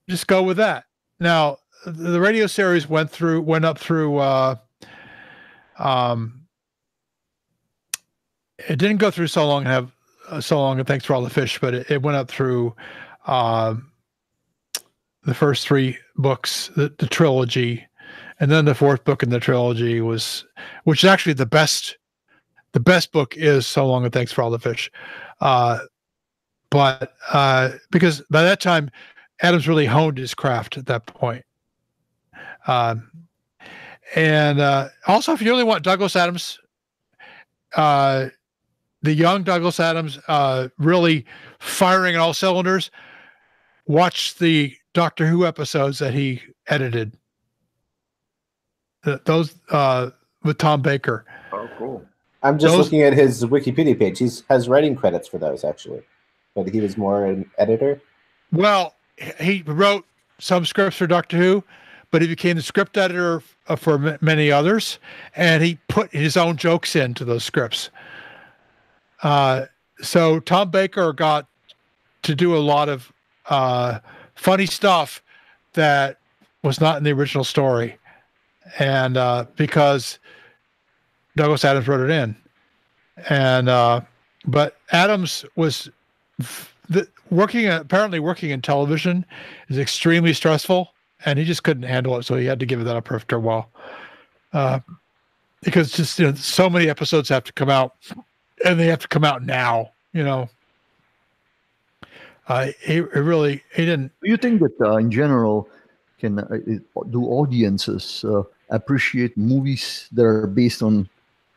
just go with that. Now, the radio series went up through. It didn't go through so long and Thanks for All the Fish, but it went up through the first three books, the trilogy, and then the fourth book in the trilogy which is actually the best. The best book is So Long and Thanks for All the Fish, but because by that time Adams really honed his craft at that point. And also, if you really want Douglas Adams, the young Douglas Adams, really firing on all cylinders, watch the Doctor Who episodes that he edited. Those with Tom Baker. Oh, cool. I'm just looking at his Wikipedia page. He has writing credits for those, actually. But he was more an editor? Well, he wrote some scripts for Doctor Who, but he became the script editor for many others, and he put his own jokes into those scripts. So Tom Baker got to do a lot of funny stuff that was not in the original story, and because Douglas Adams wrote it in, and but Adams was apparently working in television is extremely stressful, and he just couldn't handle it, so he had to give it that up after a while, because just so many episodes have to come out, and they have to come out now. He didn't. Do you think that in general do audiences appreciate movies that are based on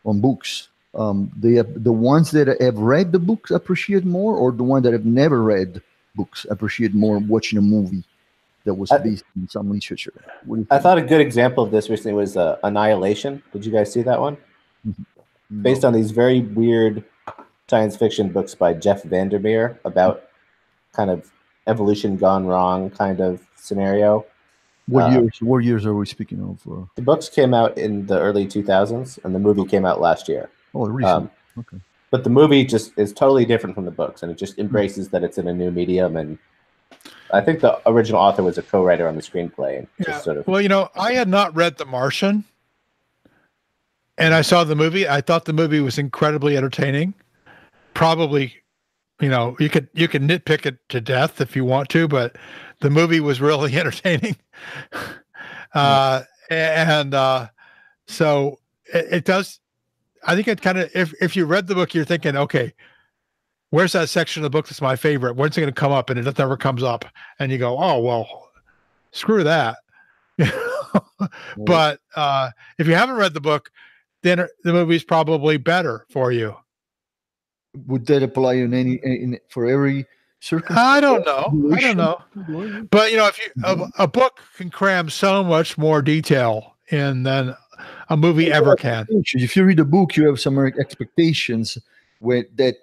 books? The ones that have read the books appreciate more, or the ones that have never read books appreciate more watching a movie that was based on some literature? I thought a good example of this recently was Annihilation. Did you guys see that one? Mm-hmm. Based on these very weird science fiction books by Jeff Vandermeer about kind of evolution gone wrong kind of scenario. What years are we speaking of? The books came out in the early 2000s, and the movie came out last year. Oh, recent. Okay. But the movie just is totally different from the books, and it just embraces that it's in a new medium. And I think the original author was a co-writer on the screenplay. And just sort of. Well, I had not read The Martian, and I saw the movie. I thought the movie was incredibly entertaining. Probably, you could nitpick it to death if you want to, but the movie was really entertaining. So it does. I think it kind of, if you read the book, you're thinking, okay, where's that section of the book that's my favorite? When's it going to come up? And it never comes up. And you go, oh, well, screw that. But if you haven't read the book, then the movie's probably better for you. would that apply for every circumstance? I don't know. But if a book can cram so much more detail in than a movie ever can. If you read a book, you have some expectations that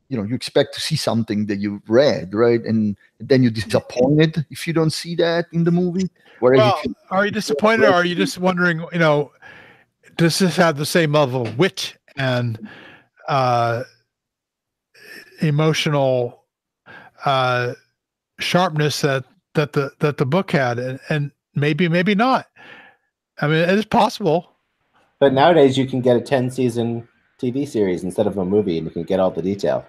you expect to see something that you've read, right? And then you're disappointed if you don't see that in the movie. Well, are you disappointed, or are you just wondering, does this have the same level of wit and emotional sharpness that the book had, and maybe not. I mean, it is possible. But nowadays, you can get a 10-season TV series instead of a movie, and you can get all the detail.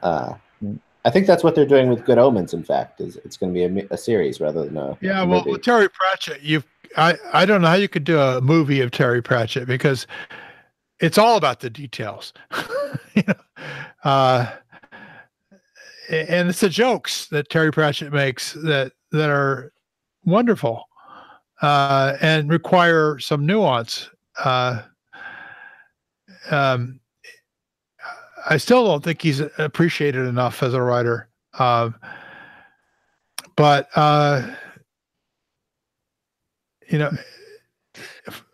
I think that's what they're doing with Good Omens. In fact, it's going to be a series rather than a well, with Terry Pratchett, I don't know how you could do a movie of Terry Pratchett, because it's all about the details. And it's the jokes that Terry Pratchett makes that are wonderful and require some nuance. I still don't think he's appreciated enough as a writer. But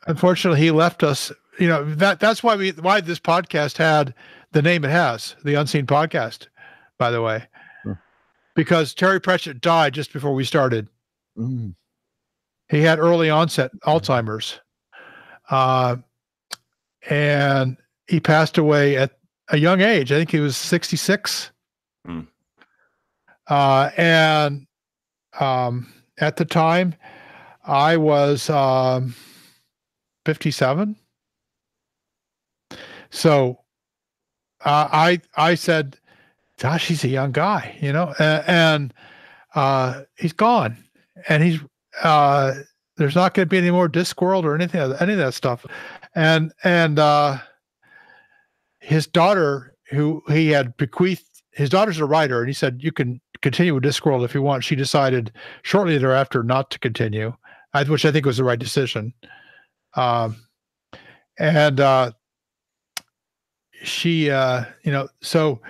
unfortunately, he left us. That's why this podcast had the name it has, the Unseen Podcast, by the way, because Terry Pratchett died just before we started. He had early onset Alzheimer's, and he passed away at a young age. I think he was 66. And at the time, I was 57. So I said, gosh, he's a young guy, and he's gone, and he's there's not going to be any more Discworld or any of that stuff. And his daughter, who he had bequeathed, his daughter's a writer, and he said, you can continue with Discworld if you want. She decided shortly thereafter not to continue, which I think was the right decision. She, so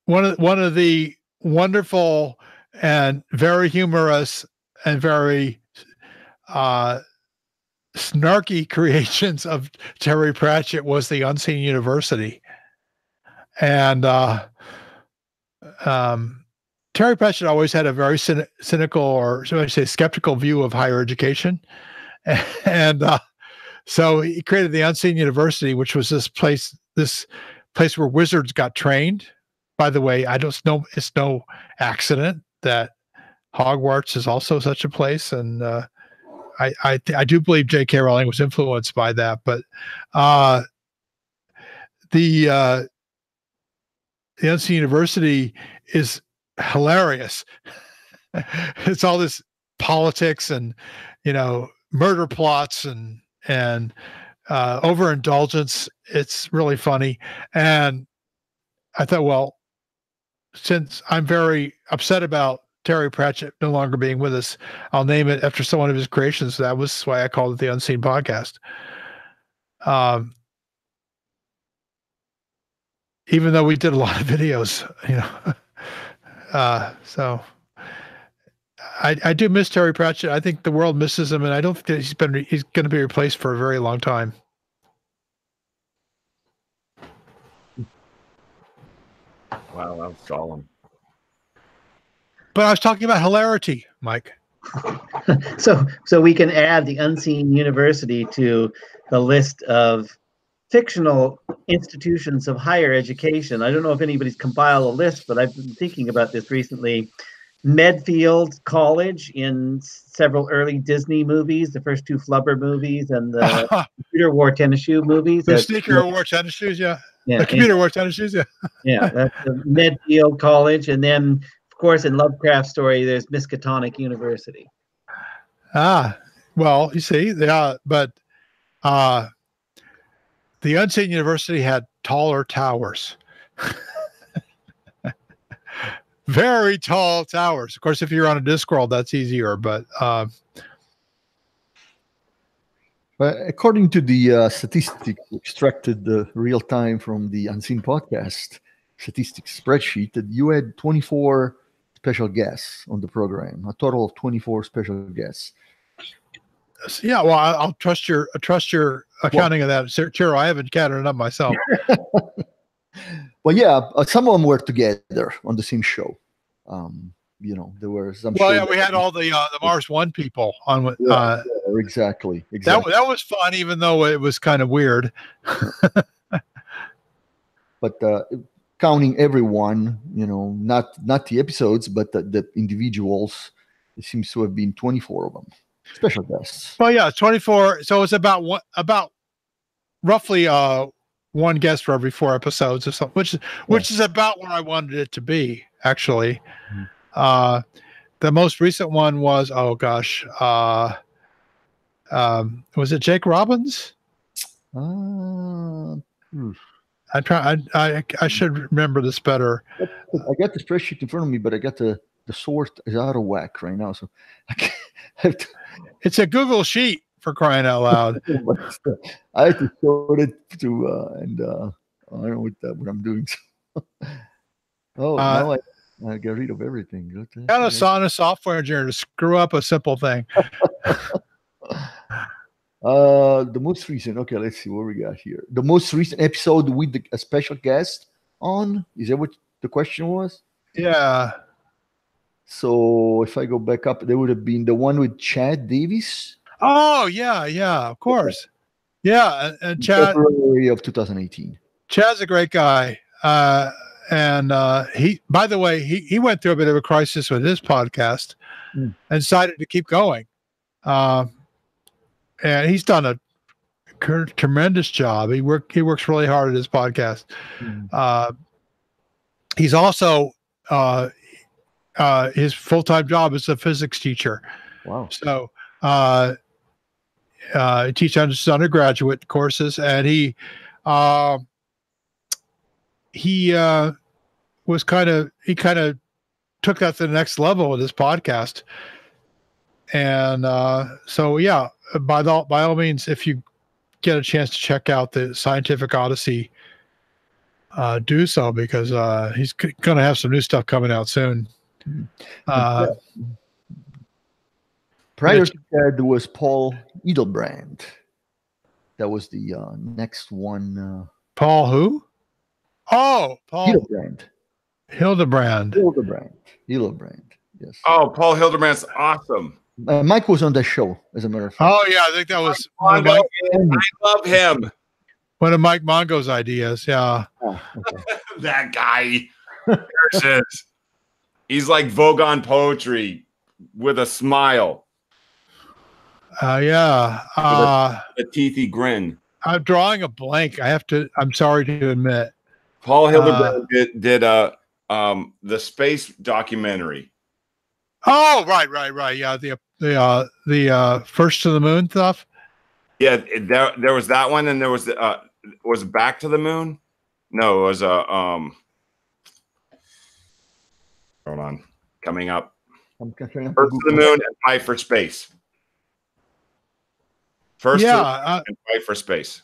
one of the wonderful and very humorous and very snarky creations of Terry Pratchett was the Unseen University. And Terry Pratchett always had a very cynical, or should I say skeptical, view of higher education. And so he created the Unseen University, which was this place where wizards got trained. By the way, I don't know, it's no accident that Hogwarts is also such a place. And I do believe J.K. Rowling was influenced by that. But the Unseen University is hilarious. It's all this politics and murder plots and overindulgence. It's really funny. And I thought, well, since I'm very upset about Terry Pratchett no longer being with us, I'll name it after one of his creations. That was why I called it the Unseen Podcast. Even though we did a lot of videos, so I do miss Terry Pratchett. I think the world misses him, and I don't think he's going to be replaced for a very long time. Wow, that was solemn. But I was talking about hilarity, Mike. So we can add the Unseen University to the list of fictional institutions of higher education. I don't know if anybody's compiled a list, but I've been thinking about this recently. Medfield College in several early Disney movies, the first two Flubber movies and the Computer Wore Tennis Shoe movies. The Sneaker Wore Tennis Shoes, yeah. The Computer Wore Tennis Shoes, yeah. Yeah, that's the Medfield College. And then, of course, in Lovecraft story, there's Miskatonic University. Well, you see, but the Unseen University had taller towers. Very tall towers. Of course, if you're on a Discworld, that's easier. But According to the statistics extracted real time from the Unseen Podcast statistics spreadsheet, that you had 24 special guests on the program, a total of 24 special guests. Yeah, well, I'll trust your accounting of that, Chiro. I haven't counted it up myself. Well, yeah, some of them were together on the same show. There were some. Well, yeah, we had all the Mars One people on. Exactly. That was fun, even though it was kind of weird. But counting everyone, not the episodes, but the individuals, it seems to have been 24 of them, special guests. Well, yeah, 24. So it's about roughly one guest for every 4 episodes or something, which is about where I wanted it to be, actually. Mm-hmm. The most recent one was, was it Jake Robbins? Hmm. I should remember this better. I got the spreadsheet in front of me, but I got the sort is out of whack right now, so I have to. It's a Google sheet, for crying out loud. I have to sort it to, and I don't know what I'm doing. Now I get rid of everything. Got a Sana software engineer to screw up a simple thing. The most recent. Okay, let's see what we got here. The most recent episode with a special guest on. Is that what the question was? Yeah. So if I go back up, there would have been the one with Chad Davis. Oh yeah, of course. Yeah, and Chad. February of 2018. Chad's a great guy. And he, by the way, he went through a bit of a crisis with his podcast and decided to keep going. And he's done a tremendous job. He works really hard at his podcast. He's also his full-time job is a physics teacher. Wow. So he teaches undergraduate courses, and he kind of took that to the next level with his podcast. And so yeah, by all means, if you get a chance to check out the Scientific Odyssey, do so, because he's going to have some new stuff coming out soon. Prior to that, there was Paul Edelbrand. That was the next one. Paul who? Oh, Paul Hildebrand. Yes. Oh, Paul Hildebrand's awesome. Mike was on that show, as a matter of fact. Oh yeah, I think that was I love him. One of Mike Mongo's ideas. Yeah. Oh, okay. That guy. He's like Vogon poetry with a smile. Yeah. A teethy grin. I'm drawing a blank. I'm sorry to admit. Paul Hildebrand did the space documentary. Oh, right. Yeah, the First to the Moon stuff. Yeah, there was that one, and there was was it Back to the Moon? No, it was hold on, coming up. First to the Moon and Fight for Space. First to the Moon and Fight for Space.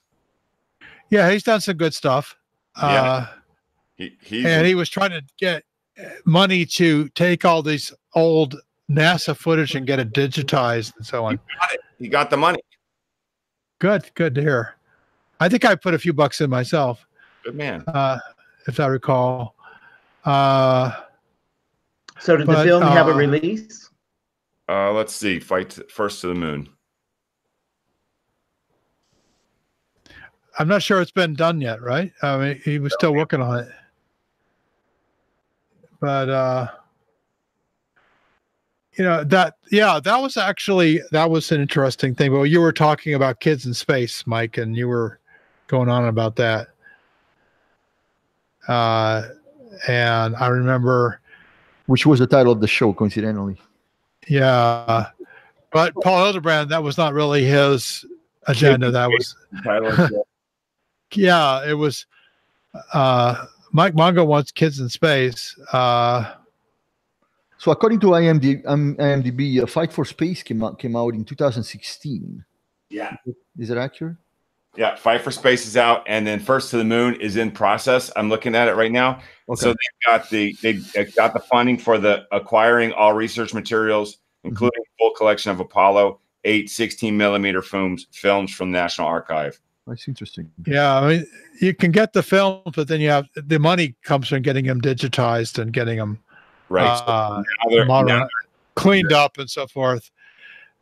Yeah, he's done some good stuff. Yeah. He was trying to get money to take all these old NASA footage and get it digitized and so on. He got the money. Good to hear. I think I put a few bucks in myself. Good man. If I recall. So did the film have a release? Let's see. First to the Moon. I'm not sure it's been done yet, right? I mean, he was still working on it. But that was an interesting thing. But you were talking about kids in space, Mike, and you were going on about that. And I remember, which was the title of the show, coincidentally. Yeah, but Paul Hildebrand, that was not really his agenda. That was, yeah, it was. Mike Mongo wants kids in space. So according to IMDb, Fight for Space came out in 2016. Yeah. Is it accurate? Yeah, Fight for Space is out, and then First to the Moon is in process. I'm looking at it right now. Okay. So they've got the funding for the acquiring all research materials, including full collection of Apollo 8 16 millimeter films from the National Archive. That's interesting. Yeah, I mean, you can get the films, but then you have the money comes from getting them digitized and getting them Right. modern, cleaned up and so forth.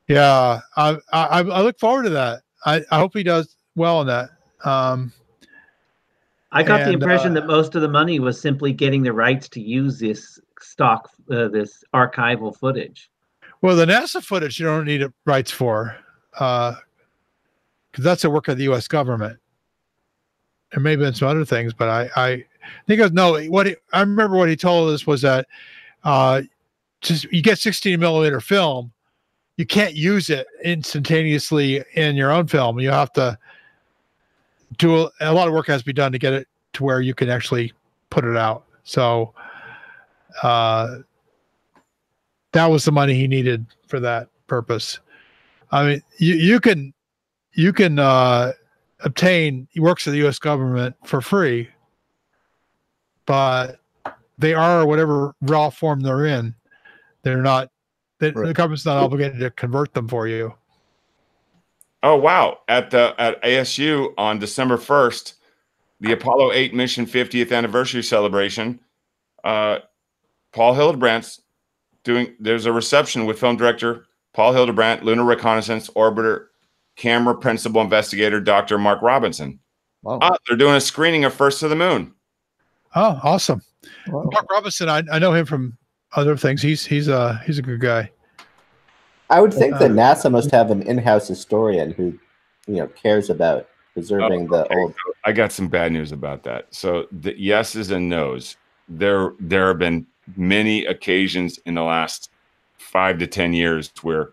Yeah, I look forward to that. I hope he does well in that. I got the impression that most of the money was simply getting the rights to use this stock, this archival footage. Well, the NASA footage you don't need rights for, because that's a work of the U.S. government. There may have been some other things, but I think I remember what he told us was that just you get 16 millimeter film, you can't use it instantaneously in your own film. You have to do a lot of work has to be done to get it to where you can actually put it out. So that was the money he needed for that purpose. I mean, you can obtain works of the U.S. government for free, but they are whatever raw form they're in. They're not. The government's not obligated to convert them for you. Oh wow! At ASU on December 1st, the Apollo 8 mission 50th anniversary celebration, Paul Hildebrandt's there's a reception with film director Paul Hildebrandt, Lunar Reconnaissance Orbiter Camera Principal Investigator Dr. Mark Robinson. Wow. They're doing a screening of First to the Moon. Oh, awesome! Wow. Mark Robinson, I know him from other things. He's a good guy. I would think that NASA must have an in-house historian who, cares about preserving the old. I got some bad news about that. So the yeses and nos. There have been many occasions in the last 5 to 10 years where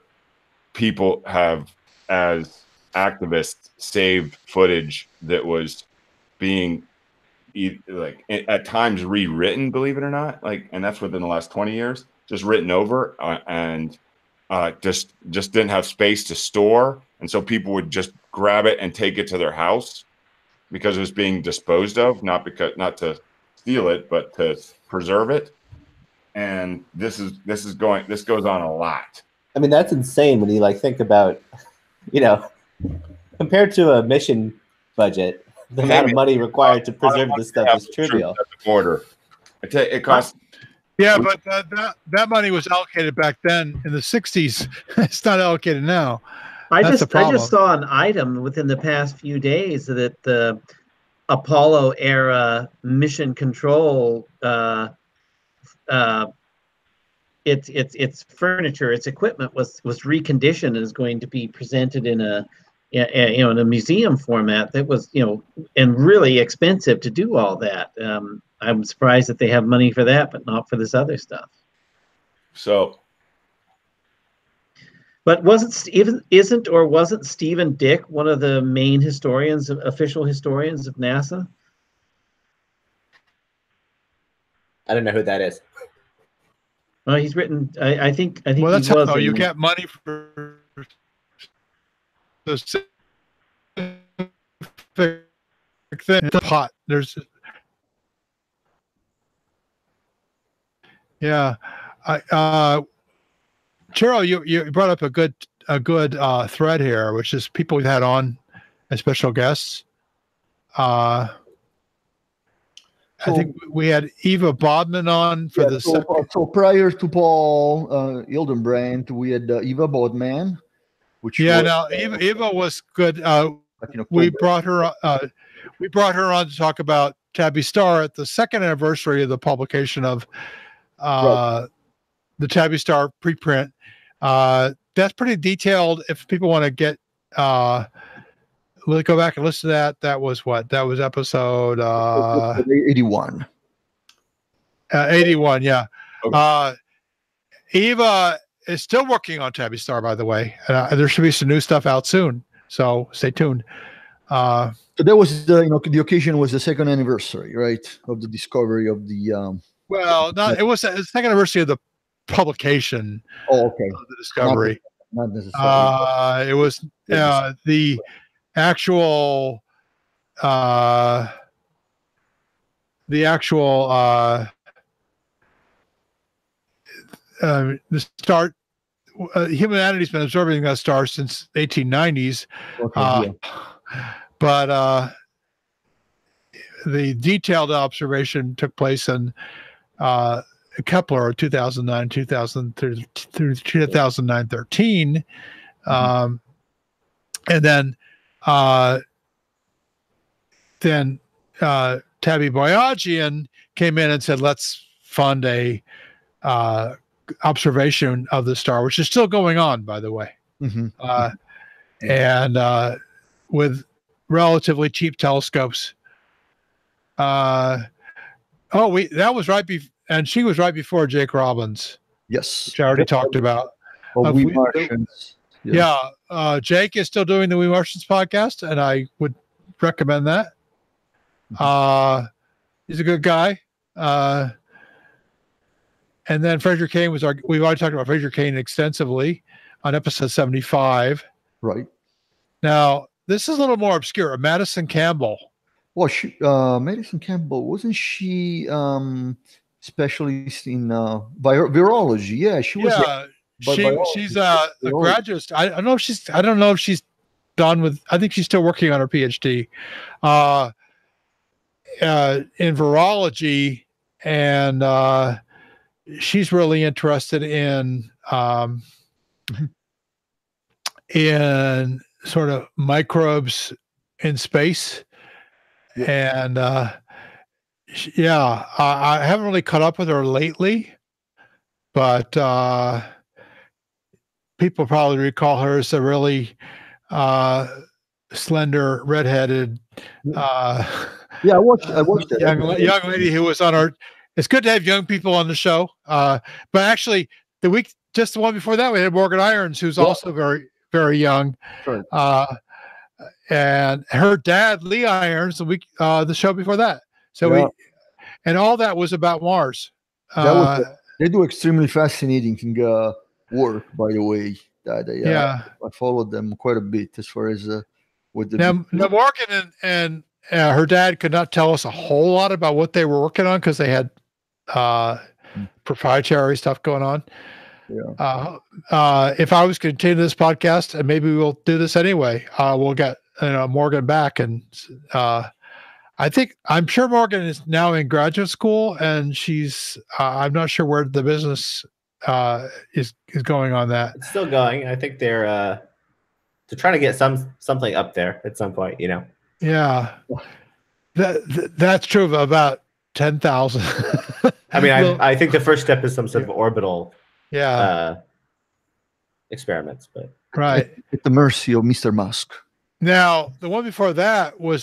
people have, as activists, saved footage that was being at times rewritten, believe it or not, and that's within the last 20 years, just written over and just didn't have space to store, and so people would just grab it and take it to their house because it was being disposed of, not to steal it, but to preserve it. And this goes on a lot. I mean, that's insane when you think about, compared to a mission budget, the amount of money required to preserve this stuff is trivial. At the border, it costs. Yeah, but that money was allocated back then in the 60s. It's not allocated now. I just saw an item within the past few days that the Apollo era mission control, its furniture, its equipment was reconditioned and is going to be presented in a museum format that was and really expensive to do all that. I'm surprised that they have money for that, but not for this other stuff. So, but wasn't Stephen Dick one of the main official historians of NASA? I don't know who that is. Well, he's written. I think. Well, that's how you get money for the thing. Pot. There's. Yeah, Chiro, you brought up a good thread here, which is people we've had on as special guests. I think we had Eva Bodman on for the. So prior to Paul Hildenbrandt, we had Eva Bodman, which Eva was good. We brought her on to talk about Tabby Star at the second anniversary of the publication of the Tabby Star preprint. That's pretty detailed. If people want to get go back and listen to that. That was episode 81. 81, yeah. Okay. Eva is still working on Tabby Star, by the way. There should be some new stuff out soon, so stay tuned. So that was the occasion was the second anniversary, right, of the discovery of the. Well, it was the second anniversary of the publication. Oh, okay. Of the discovery. Not necessarily. It was the actual the start. Humanity's been observing that star since 1890s, but the detailed observation took place in Kepler 2009, 2013, and then Tabby Boyajian came in and said, "Let's fund a observation of the star," which is still going on, by the way, and with relatively cheap telescopes. That was right before, and she was right before Jake Robbins. Yes, which I already talked about. We Martians. Jake is still doing the We Martians podcast, and I would recommend that. He's a good guy. And then Fraser Cain we've already talked about Fraser Cain extensively on episode 75. Right. Now, this is a little more obscure. Madison Campbell. Well, Madison Campbell, wasn't she specialist in virology? Yeah, she was. Yeah, she's a graduate. I don't know if she's done with. I think she's still working on her PhD in virology, and she's really interested in sort of microbes in space. And I haven't really caught up with her lately, but people probably recall her as a really slender, redheaded I watched that. young lady who was on our. It's good to have young people on the show, but actually the one before that we had Morgan Irons, who's also very, very young. Right. And her dad, Lee Irons, the show before that. So and all that was about Mars. They do extremely fascinating work, by the way. I followed them quite a bit as far as with the. Now Morgan and her dad could not tell us a whole lot about what they were working on because they had proprietary stuff going on. Yeah. If I was to continue this podcast, and maybe we'll do this anyway, we'll get Morgan back, and I'm sure Morgan is now in graduate school, and she's I'm not sure where the business is going on that. It's still going. I think they're trying to get something up there at some point. Yeah, that's true of about 10,000. I mean, I think the first step is some sort of orbital experiments, but right at the mercy of Mr. Musk. Now, the one before that was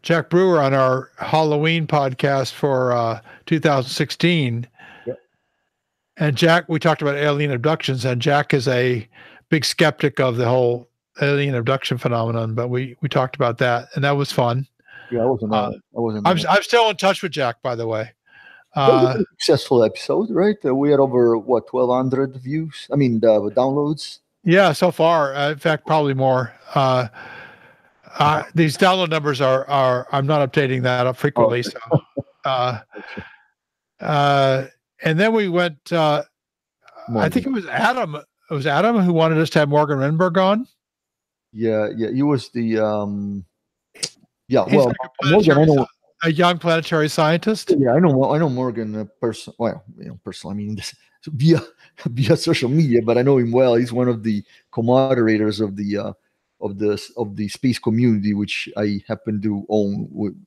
Jack Brewer on our Halloween podcast for 2016. Yep. And Jack, we talked about alien abductions, and Jack is a big skeptic of the whole alien abduction phenomenon, but we talked about that, and that was fun. Yeah, I wasn't. I'm still in touch with Jack, by the way. A successful episode, right? We had over 1,200 views. I mean, downloads. Yeah, so far. In fact, probably more. These download numbers are I'm not updating that up frequently. So, and then we went. I think it was Adam. It was Adam who wanted us to have Morgan Renberg on. Yeah. He was the. He's like a young planetary scientist. Yeah, I know Morgan personally. I mean, via social media, but I know him well. He's one of the co-moderators of the space community, which I happen to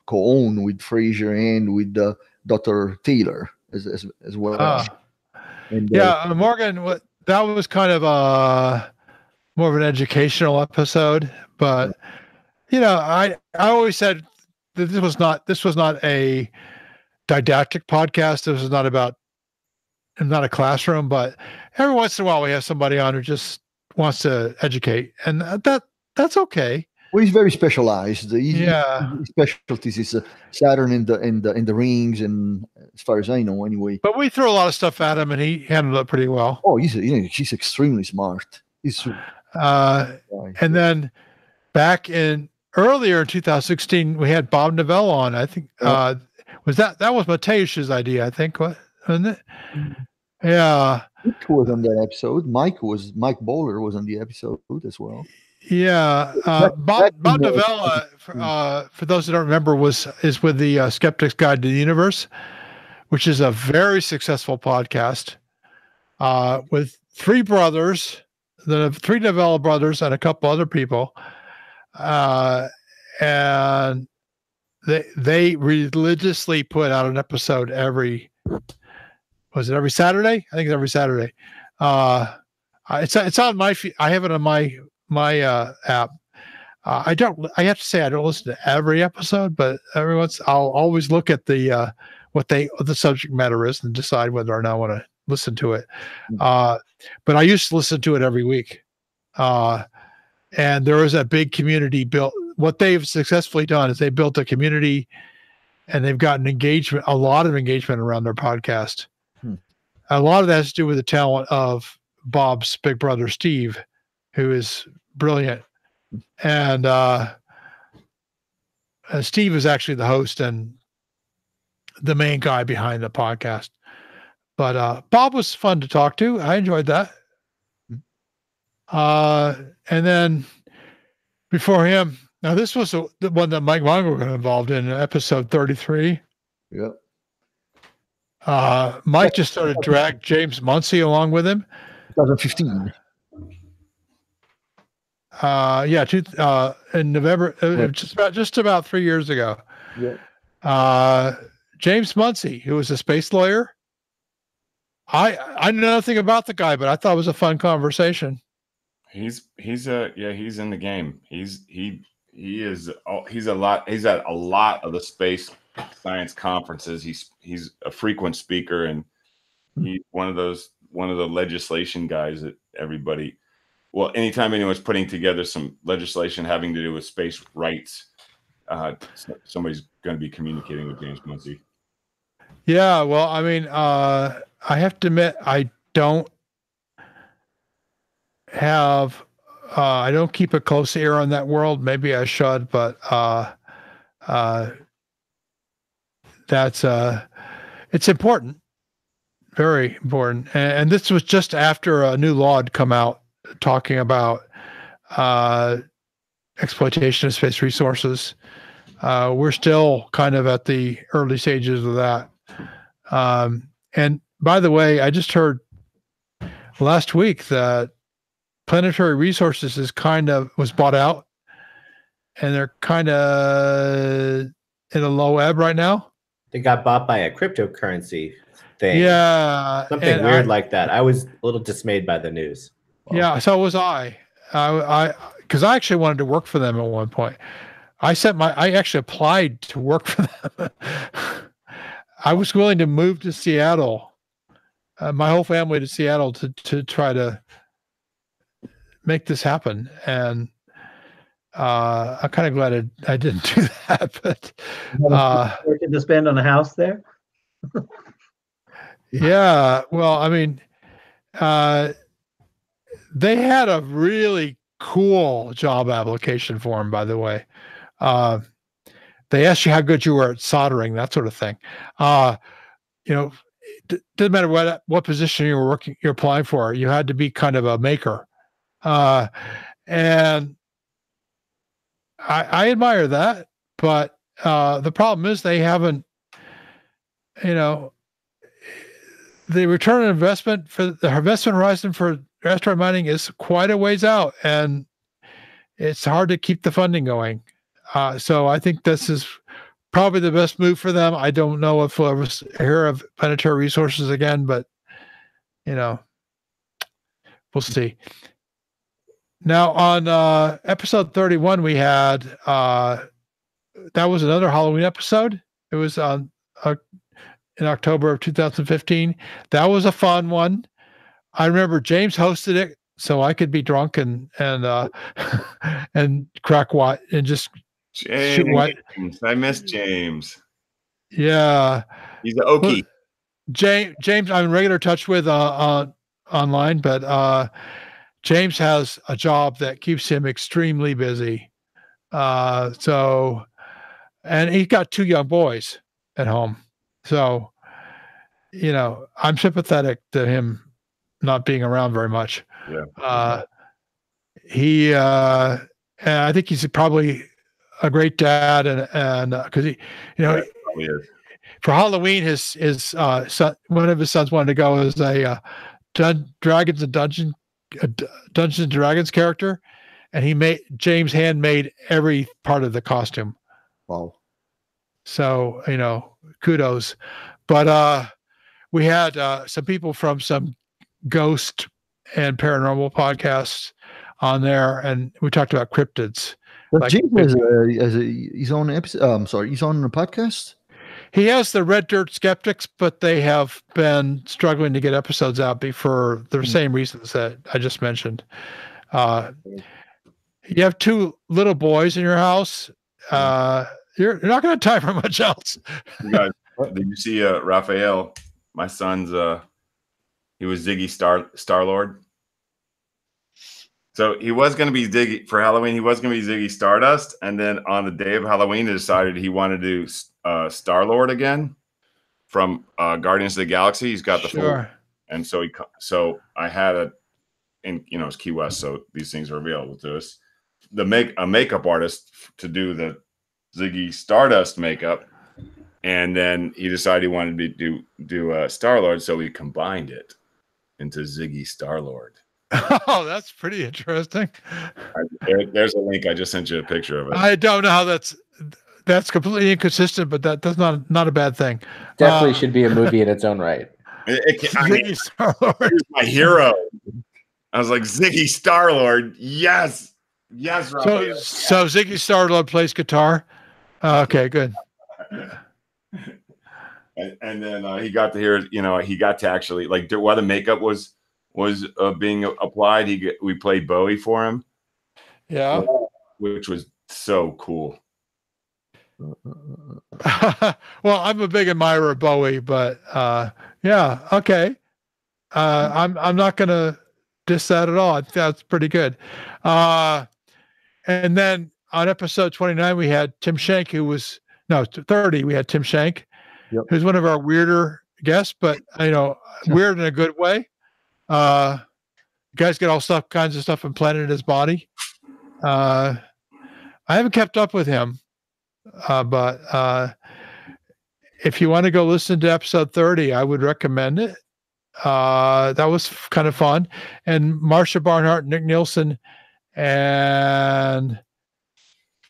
co-own with Fraser and with Dr. Taylor as well. Morgan, that was kind of more of an educational episode, but I always said that this was not a didactic podcast. This was not a classroom, but every once in a while we have somebody on who just wants to educate, and that's okay. Well, he's very specialized. His specialties is Saturn in the rings, and as far as I know, anyway. But we threw a lot of stuff at him, and he handled it pretty well. Oh, he's extremely smart. He's super And then back earlier in 2016, we had Bob Novell on. I think that was Mateusz's idea. I think, wasn't it? Yeah. Mike was on that episode. Mike Bowler was on the episode as well. Yeah, Bob Novell, for those that don't remember, is with the Skeptic's Guide to the Universe, which is a very successful podcast with three brothers, the three Novella brothers, and a couple other people, and they religiously put out an episode every Saturday? I think it's every Saturday. It's on my feed. I have it on my app. I have to say I don't listen to every episode, but every once I'll always look at the what the subject matter is and decide whether or not I want to listen to it. But I used to listen to it every week. And there is a big community built. What they've successfully done is they built a community and they've gotten a lot of engagement around their podcast. A lot of that has to do with the talent of Bob's big brother, Steve, who is brilliant. And Steve is actually the host and the main guy behind the podcast. But Bob was fun to talk to. I enjoyed that. And then before him, now this was the one that Mike Mongo got involved in episode 33. Yep. Mike just started to drag James Muncy along with him. 2015. In November, just about 3 years ago. Yeah. James Muncy, who was a space lawyer. I know nothing about the guy, but I thought it was a fun conversation. He's in the game. He's at a lot of the space science conferences. He's a frequent speaker, and he's one of the legislation guys that everybody. Well, anytime anyone's putting together some legislation having to do with space rights, somebody's going to be communicating with James Muncy. Yeah, well, I mean, I have to admit, I don't keep a close ear on that world. Maybe I should, but it's important, very important. And this was just after a new law had come out talking about exploitation of space resources. We're still kind of at the early stages of that. And by the way, I just heard last week that Planetary Resources was bought out, and they're kind of in a low ebb right now. They got bought by a cryptocurrency thing. Yeah. Something weird like that. I was a little dismayed by the news. Yeah, so was I. Because I actually wanted to work for them at one point. I actually applied to work for them. I was willing to move to Seattle, my whole family to Seattle to try to make this happen. And I'm kind of glad I didn't do that. But to spend on a house there. Yeah, well, I mean, they had a really cool job application form, by the way. They asked you how good you were at soldering, that sort of thing. Didn't matter what position you're applying for, you had to be kind of a maker. And I admire that, but the problem is they haven't, the return on investment for the investment horizon for asteroid mining is quite a ways out, and it's hard to keep the funding going. So I think this is probably the best move for them. I don't know if we'll ever hear of Planetary Resources again, but we'll see. Now on episode 31, we had that was another Halloween episode. It was on in October of 2015. That was a fun one. I remember James hosted it, so I could be drunk and and crack what and just shoot what. I miss James. Yeah, he's an Okie. James, I'm in regular touch with online, but James has a job that keeps him extremely busy. So, and he's got 2 young boys at home. So, I'm sympathetic to him not being around very much. Yeah. And I think he's probably a great dad, and because he, Probably is. for Halloween, his son, one of his sons wanted to go as a Dungeons and Dragons character, and James handmade every part of the costume. Wow. So kudos. But we had some people from some ghost and paranormal podcasts on there, and we talked about cryptids. But James has his own episode. He's on a podcast. He has the Red Dirt Skeptics, but they have been struggling to get episodes out for the same reasons that I just mentioned. You have 2 little boys in your house. You're not going to have time for much else. You guys, did you see Raphael? My son's he was Ziggy Star-Lord. So he was going to be Ziggy for Halloween. He was going to be Ziggy Stardust, and then on the day of Halloween, he decided he wanted to do Star-Lord again from Guardians of the Galaxy. He's got the full, and so I had it's Key West, so these things are available to us. A makeup artist to do the Ziggy Stardust makeup, and then he decided he wanted to do Star-Lord, so we combined it into Ziggy Star-Lord. Oh, that's pretty interesting. There's a link. I just sent you a picture of it. I don't know how that's completely inconsistent, but that's not a bad thing. Definitely should be a movie in its own right. Ziggy Star-Lord. He's my hero. I was like, Ziggy Star-Lord. Yes. Raphael. So Ziggy Star-Lord plays guitar. Okay, good. And then he got to hear, he got to actually, like, while the makeup was being applied, we played Bowie for him. Yeah. Which was so cool. Well, I'm a big admirer of Bowie, but yeah, okay. I'm not gonna diss that at all. That's pretty good. And then on episode 29, we had Tim Shank, 30. We had Tim Shank, who's one of our weirder guests, but weird in a good way. The guy's got all kinds of stuff implanted in his body. I haven't kept up with him, but if you want to go listen to episode 30, I would recommend it. That was kind of fun. And Marsha Barnhart, Nick Nielsen, and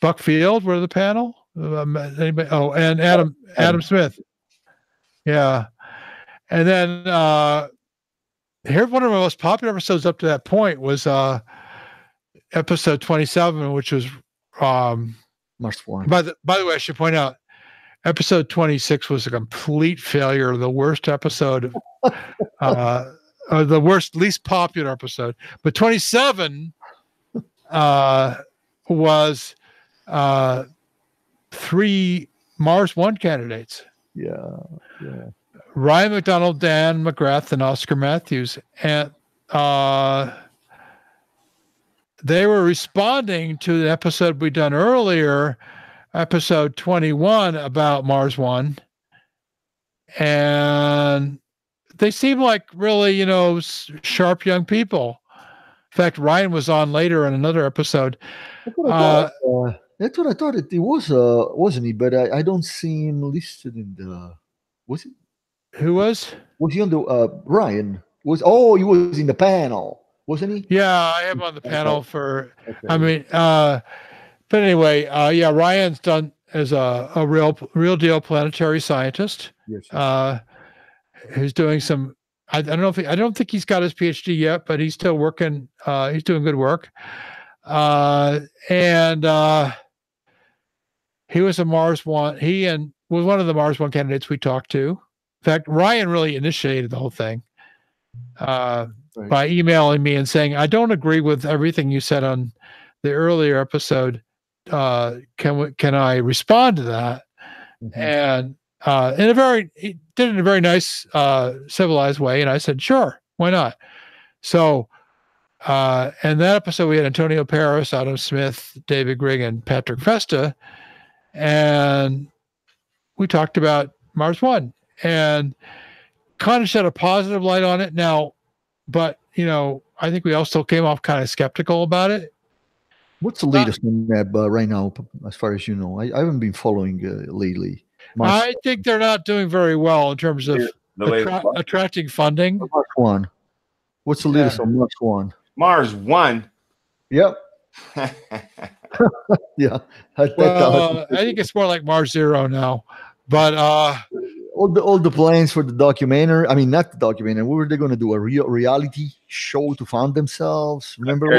Buck Field were the panel. Anybody? Oh, and Adam Smith. Yeah. And then here, one of the most popular episodes up to that point was episode 27, which was March 4. By the way, I should point out, episode 26 was a complete failure, the worst episode, or the least popular episode. But 27 was 3 Mars One candidates. Yeah. Ryan McDonald, Dan McGrath, and Oscar Matthews. And they were responding to the episode we'd done earlier, episode 21, about Mars One. And they seem like really, sharp young people. In fact, Ryan was on later in another episode. That's what I thought it was, wasn't he? But I don't see him listed in the. Was it? Who was? Was he on the Ryan? He was in the panel, wasn't he? Yeah, I am on the panel for. Okay. I mean, but anyway, yeah, Ryan's done as a real deal planetary scientist. Yes. Who's doing some. I don't think he's got his PhD yet, but he's still working. He's doing good work. And he was a Mars One. He was one of the Mars One candidates we talked to. In fact, Ryan really initiated the whole thing by emailing me and saying, "I don't agree with everything you said on the earlier episode. Can I respond to that?" Mm-hmm. And he did it in a very nice, civilized way. And I said, "Sure, why not?" So And that episode, we had Antonio Paris, Adam Smith, David Grigg, and Patrick Festa. And we talked about Mars One and kind of shed a positive light on it now. But, I think we all still came off kind of skeptical about it. What's the latest on that right now, as far as you know? I haven't been following lately. I think they're not doing very well in terms of attracting funding. Mars One. What's the latest on Mars One? Mars One. Yep. Yeah. I think it's more like Mars Zero now. But all the plans for the documentary. I mean, not the documentary. What were they going to do? A reality show to fund themselves? Remember?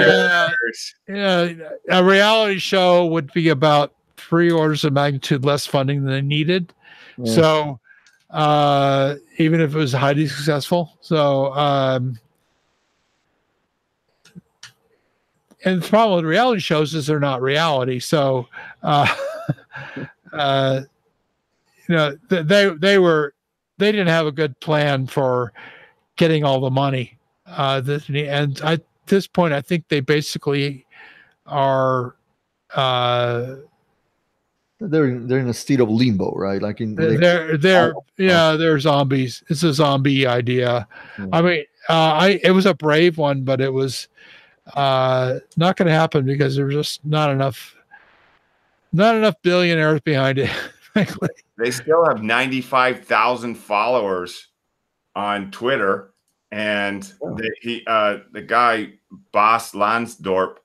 Yeah. A reality show would be about 3 orders of magnitude less funding than they needed. Yeah. So even if it was highly successful. So and the problem with reality shows is they're not reality. So they didn't have a good plan for getting all the money. And at this point, I think they basically are. They're in a state of limbo, right? Like they're zombies. It's a zombie idea. Mm-hmm. I mean, it was a brave one, but it was not going to happen because there was just not enough billionaires behind it. They still have 95,000 followers on Twitter, and the guy Bas Lansdorp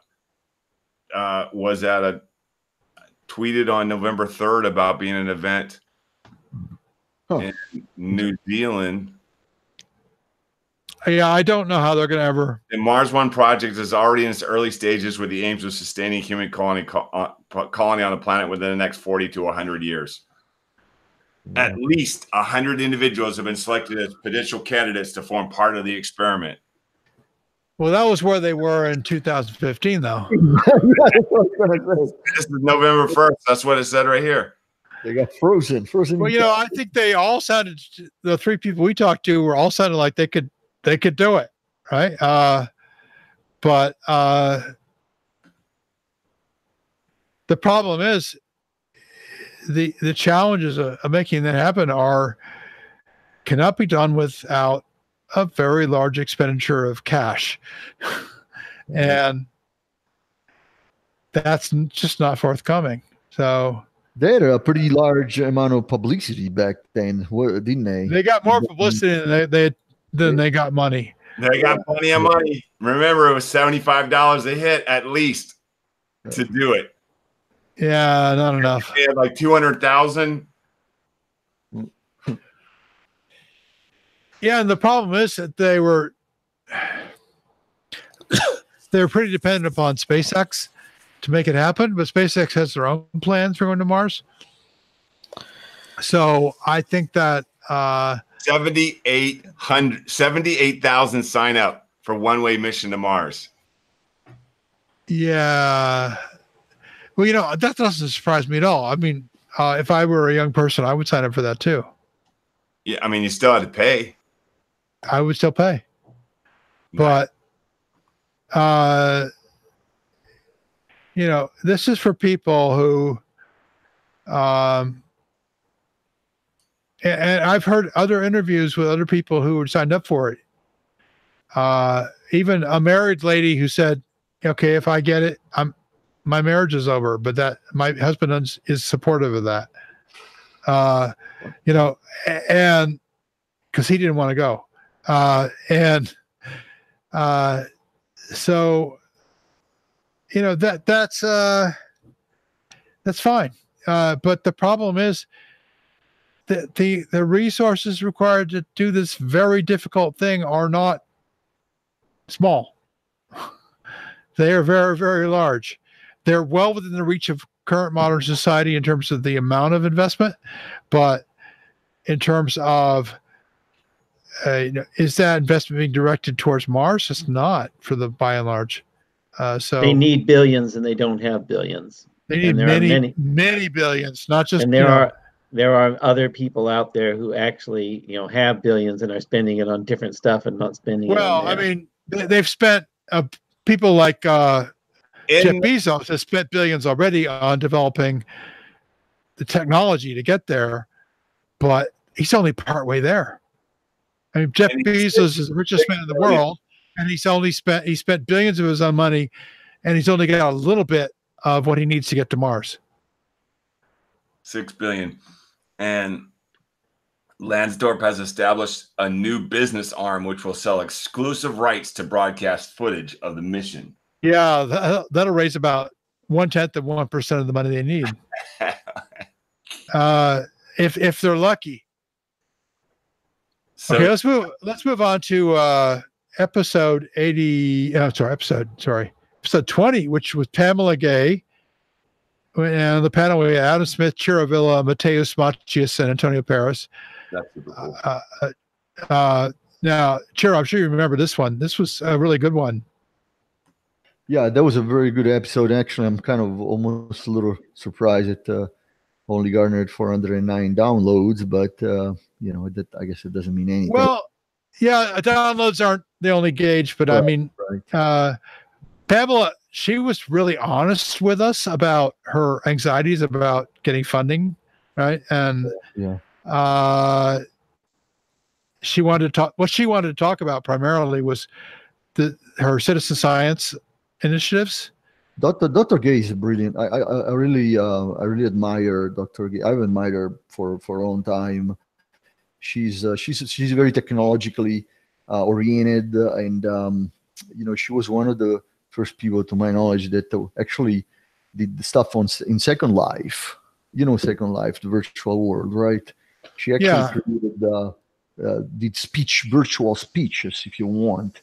tweeted on November 3rd about being an event in New Zealand. Yeah, I don't know how they're going to ever. The Mars One project is already in its early stages with the aims of sustaining human colony on the planet within the next 40 to 100 years. At least 100 individuals have been selected as potential candidates to form part of the experiment. Well, that was where they were in 2015, though. This is November 1st. That's what it said right here. They got frozen. Well, I think they all sounded. The 3 people we talked to were all sounded like they could do it, right? But the problem is the challenges of making that happen cannot be done without a very large expenditure of cash, and that's just not forthcoming. So they had a pretty large amount of publicity back then, didn't they? They got more publicity than they got money. They got plenty of money. Remember, it was $75 a hit at least to do it. Yeah, not enough. They had like 200,000. Yeah, and the problem is that they were pretty dependent upon SpaceX to make it happen, but SpaceX has their own plans for going to Mars. So I think that 78,000 sign up for one-way mission to Mars. Yeah. Well, that doesn't surprise me at all. I mean, if I were a young person, I would sign up for that too. Yeah, I mean, you still had to pay. I would still pay. But, this is for people who, and I've heard other interviews with other people who were signed up for it. Even a married lady who said, okay, if I get it, my marriage is over, but that my husband is supportive of that. And because he didn't want to go. So that's fine. But the problem is that the resources required to do this very difficult thing are not small. They are very, very large. They're well within the reach of current modern society in terms of the amount of investment, but in terms of is that investment being directed towards Mars? It's not, by and large. So they need billions, and they don't have billions. They need many billions, not just. And there are other people out there who actually have billions and are spending it on different stuff and not spending. Well, I mean, they've spent people like Jeff In Bezos has spent billions already on developing the technology to get there, but he's only partway there. I mean, Jeff And he's Bezos is the richest man in the world, and he spent billions of his own money, and he's only got a little bit of what he needs to get to Mars. $6 billion. And Lansdorp has established a new business arm which will sell exclusive rights to broadcast footage of the mission. Yeah, that'll raise about 1/10 of 1% of the money they need. If they're lucky. So, Okay, let's move on to episode 20, which was Pamela Gay. And the panel we had Adam Smith, Ciro Villa, Mateusz Macias, and Antonio Paris. that's super cool. Now, Ciro, I'm sure you remember this one. This was a really good one. Yeah, that was a very good episode. Actually, I'm kind of almost a little surprised it only garnered 409 downloads, but that I guess it doesn't mean anything. Well, yeah, downloads aren't the only gauge, but I mean, right. Pamela, she was really honest with us about her anxieties about getting funding, right? And Yeah. she wanted to talk. What she wanted to talk about primarily was her citizen science initiatives. Dr. Gay is brilliant. I really admire Dr. Gay. I've admired her for a long time. She's very technologically oriented, and she was one of the first people, to my knowledge, that actually did the stuff in Second Life. Second Life, the virtual world, right? She actually created, did virtual speeches, if you want,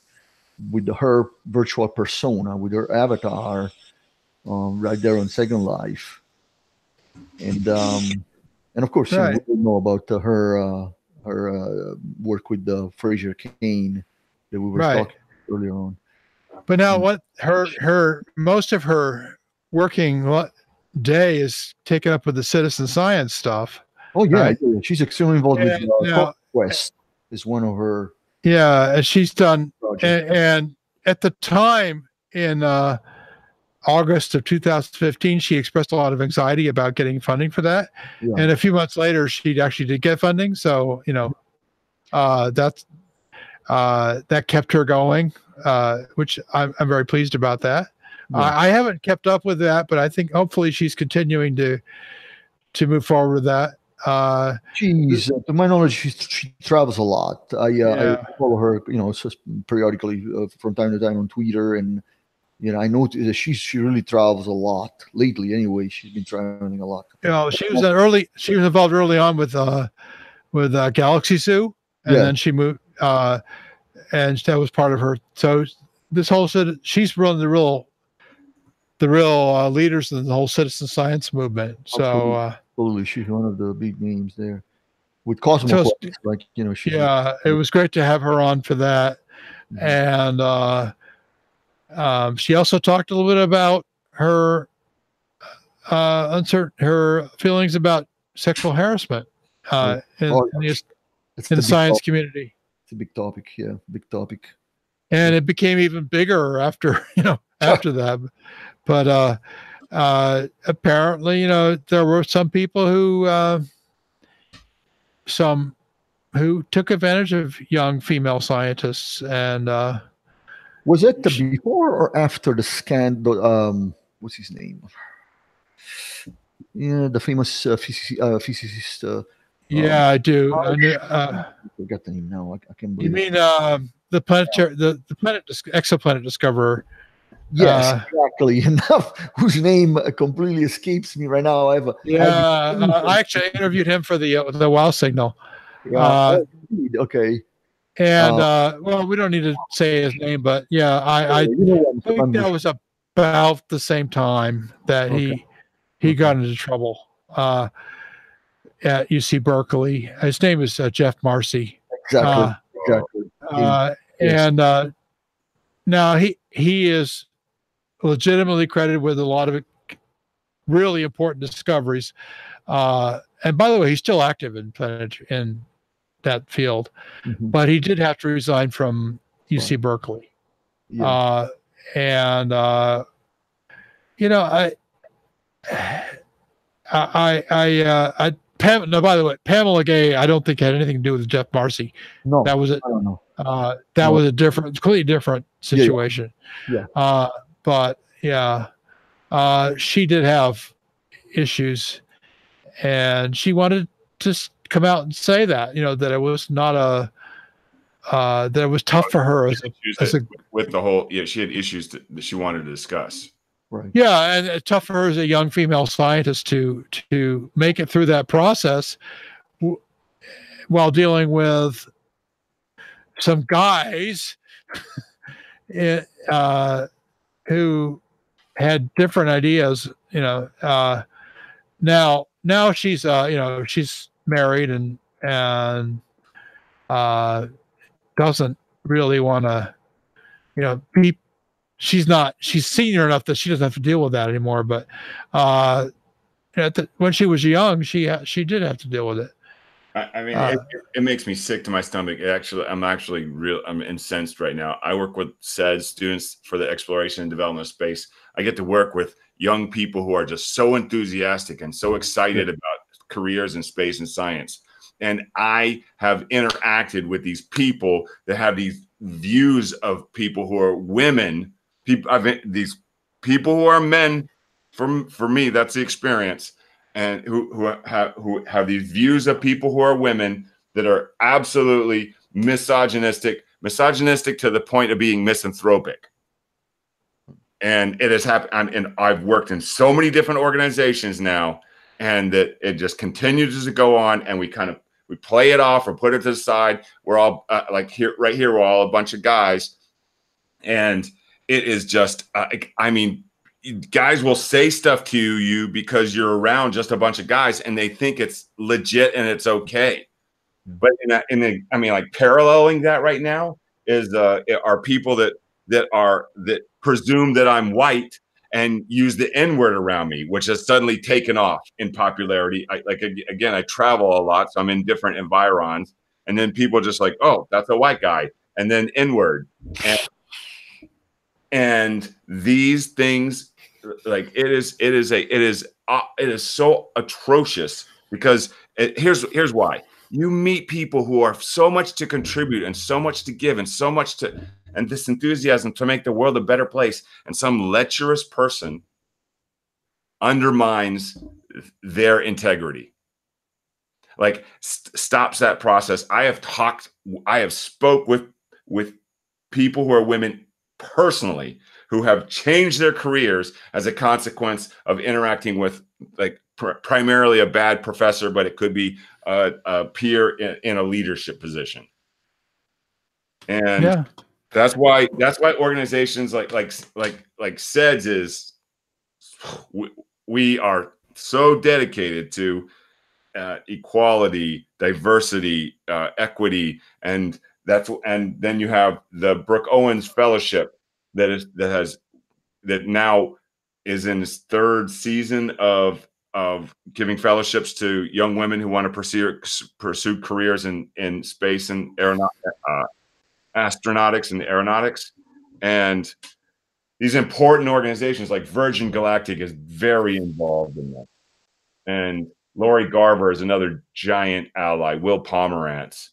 with her virtual persona, with her avatar, right there on Second Life. And of course, we know about her work with Fraser Cain that we were talking earlier on. But now, what her most of her working day is taken up with the citizen science stuff. Oh yeah, right? She's extremely involved with Quest. Is one of her. Yeah, and she's done. And at the time in August of 2015, she expressed a lot of anxiety about getting funding for that. Yeah. And a few months later, she actually did get funding. So that kept her going. Which I'm very pleased about that. Yeah. I haven't kept up with that, but I think hopefully she's continuing to move forward with that. To my knowledge, she travels a lot. I follow her, periodically from time to time on Twitter, and I know that she really travels a lot lately. Anyway, she's been traveling a lot. She was involved early on with Galaxy Zoo, and then she moved. And that was part of her. So this whole she's one of the real leaders in the whole citizen science movement. So absolutely, she's one of the big names there. With Cosmopolis, it was great to have her on for that. Mm-hmm. And she also talked a little bit about her her feelings about sexual harassment in the science community. A big topic, big topic, and it became even bigger after that. But apparently, there were some people who took advantage of young female scientists. And was it before or after the scandal? What's his name? Yeah, the famous physicist. Yeah, I do. I forgot the name now. I can't believe. You mean the exoplanet discoverer? Yes, exactly. Enough. Whose name completely escapes me right now. I actually interviewed him for the Wow Signal. Okay. And well, we don't need to say his name, but I think that was about the same time that he got into trouble. At UC Berkeley. His name is Jeff Marcy. Exactly. And now he is legitimately credited with a lot of really important discoveries. And by the way, he's still active in that field, but he did have to resign from UC Berkeley. and you know, no, by the way, Pamela Gay, I don't think had anything to do with Jeff Marcy. No, That was it. I don't know. That No. was a completely different situation. Yeah. But yeah, she did have issues, and she wanted to come out and say that, you know, that it was not that it was tough for her with the whole, she had issues that she wanted to discuss. Right. Yeah, and it's tough for her as a young female scientist to make it through that process while dealing with some guys who had different ideas. You know, now she's you know, she's married and doesn't really want to, you know, be. She's senior enough that she doesn't have to deal with that anymore. But when she was young, she did have to deal with it. I mean, it makes me sick to my stomach. I'm incensed right now. I work with SED students for the exploration and development of space. I get to work with young people who are just so enthusiastic and so excited about careers in space and science. And I have interacted with these people that have these views of people who are women. These people who are men, for me, that's the experience, and who have these views of people who are women that are absolutely misogynistic to the point of being misanthropic. And it has happened. And I've worked in so many different organizations now, and that it just continues to go on, and we play it off or put it to the side. We're all right here, we're all a bunch of guys, and it is just, I mean, guys will say stuff to you because you're around just a bunch of guys, and they think it's legit and it's okay. But I mean, like, paralleling that right now is are people that presume that I'm white and use the N-word around me, which has suddenly taken off in popularity. I travel a lot, so I'm in different environs, and then people are just like, oh, that's a white guy, and then N-word, and these things, like, it is so atrocious, because here's why. You meet people who are so much to contribute and so much to give and so much and this enthusiasm to make the world a better place, and some lecherous person undermines their integrity, like stops that process. I have spoke with people who are women personally, who have changed their careers as a consequence of interacting with, like, primarily a bad professor, but it could be a peer in a leadership position. And Yeah. That's why organizations like SEDS is, we are so dedicated to equality, diversity, equity, and then you have the Brooke Owens Fellowship that now is in its third season of giving fellowships to young women who want to pursue careers in space and astronautics and aeronautics. And these important organizations like Virgin Galactic is very involved in that. And Lori Garver is another giant ally, Will Pomerantz.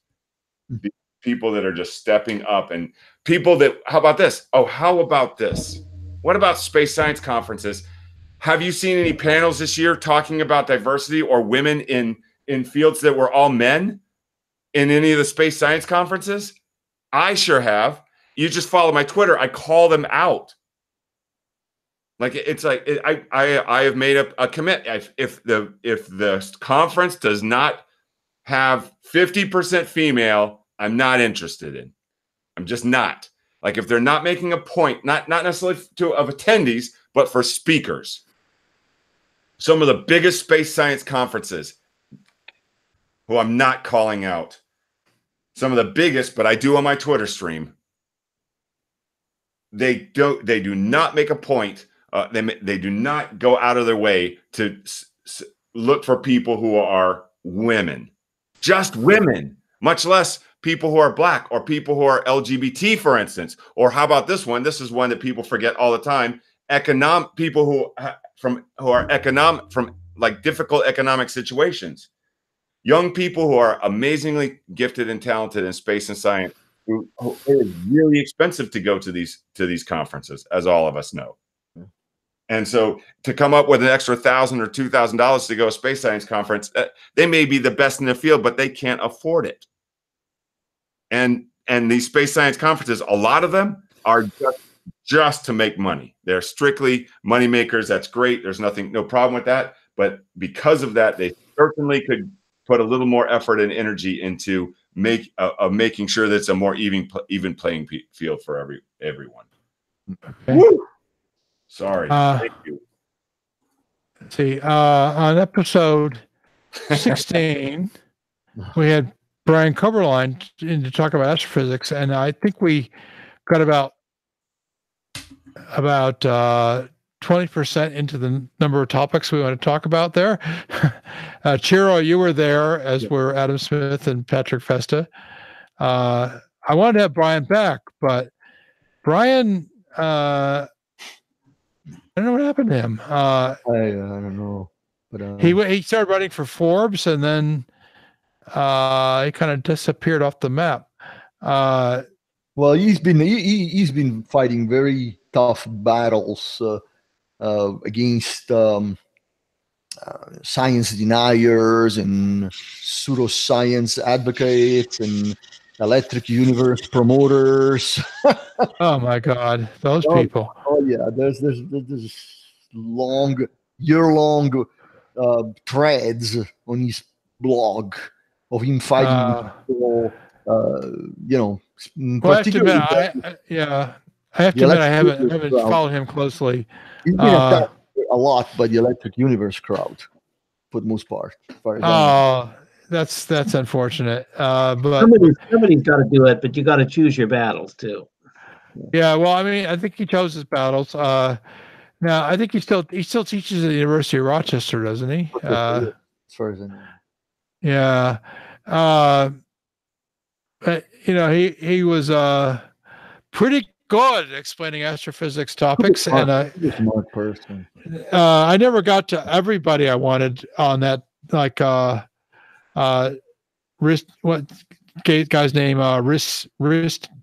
People that are just stepping up, and people that, how about this? What about space science conferences? Have you seen any panels this year talking about diversity or women in fields that were all men in any of the space science conferences? I sure have. You just follow my Twitter. I call them out. Like, it's like, I have made up a commitment. If the conference does not have 50% female, I'm not interested in. I'm just not. Like, if they're not making a point, not necessarily of attendees, but for speakers. Some of the biggest space science conferences, who I'm not calling out. Some of the biggest, but I do on my Twitter stream. They do not make a point. They do not go out of their way to look for people who are women, just women, much less people who are Black or people who are LGBT, for instance? Or how about this one? This is one that people forget all the time. People who are from like difficult economic situations. Young people who are amazingly gifted and talented in space and science. It is really expensive to go to these conferences, as all of us know. And so to come up with an extra $1,000 or $2,000 to go to a space science conference, they may be the best in the field, but they can't afford it. And these space science conferences, a lot of them are just to make money. They're strictly money makers. That's great. There's no problem with that. But because of that, they certainly could put a little more effort and energy into making sure that it's a more even playing field for everyone. Okay. Sorry. Thank you. Let's see, on episode 16, we had Brian Coberline in to talk about astrophysics, and I think we got about 20% into the number of topics we want to talk about there. Chiro, you were there, as were Adam Smith and Patrick Festa. I wanted to have Brian back, but Brian, I don't know what happened to him. I don't know, but he started writing for Forbes, and then he kind of disappeared off the map. well, he's been fighting very tough battles against science deniers and pseudoscience advocates and electric universe promoters. Oh my God, those people! Oh yeah, there's year-long threads on his blog of him fighting people, Well, I have to admit, I have to admit, I haven't followed him closely. He's been attacked a lot by the electric universe crowd, for the most part. Oh, that's unfortunate. But somebody's got to do it, but you got to choose your battles too. yeah, well, I mean, I think he chose his battles. Now, I think he still teaches at the University of Rochester, doesn't he? As far as I know. Yeah. But, he was pretty good at explaining astrophysics topics, and He's a smart person. I never got to everybody I wanted on that. Like, what guy's name?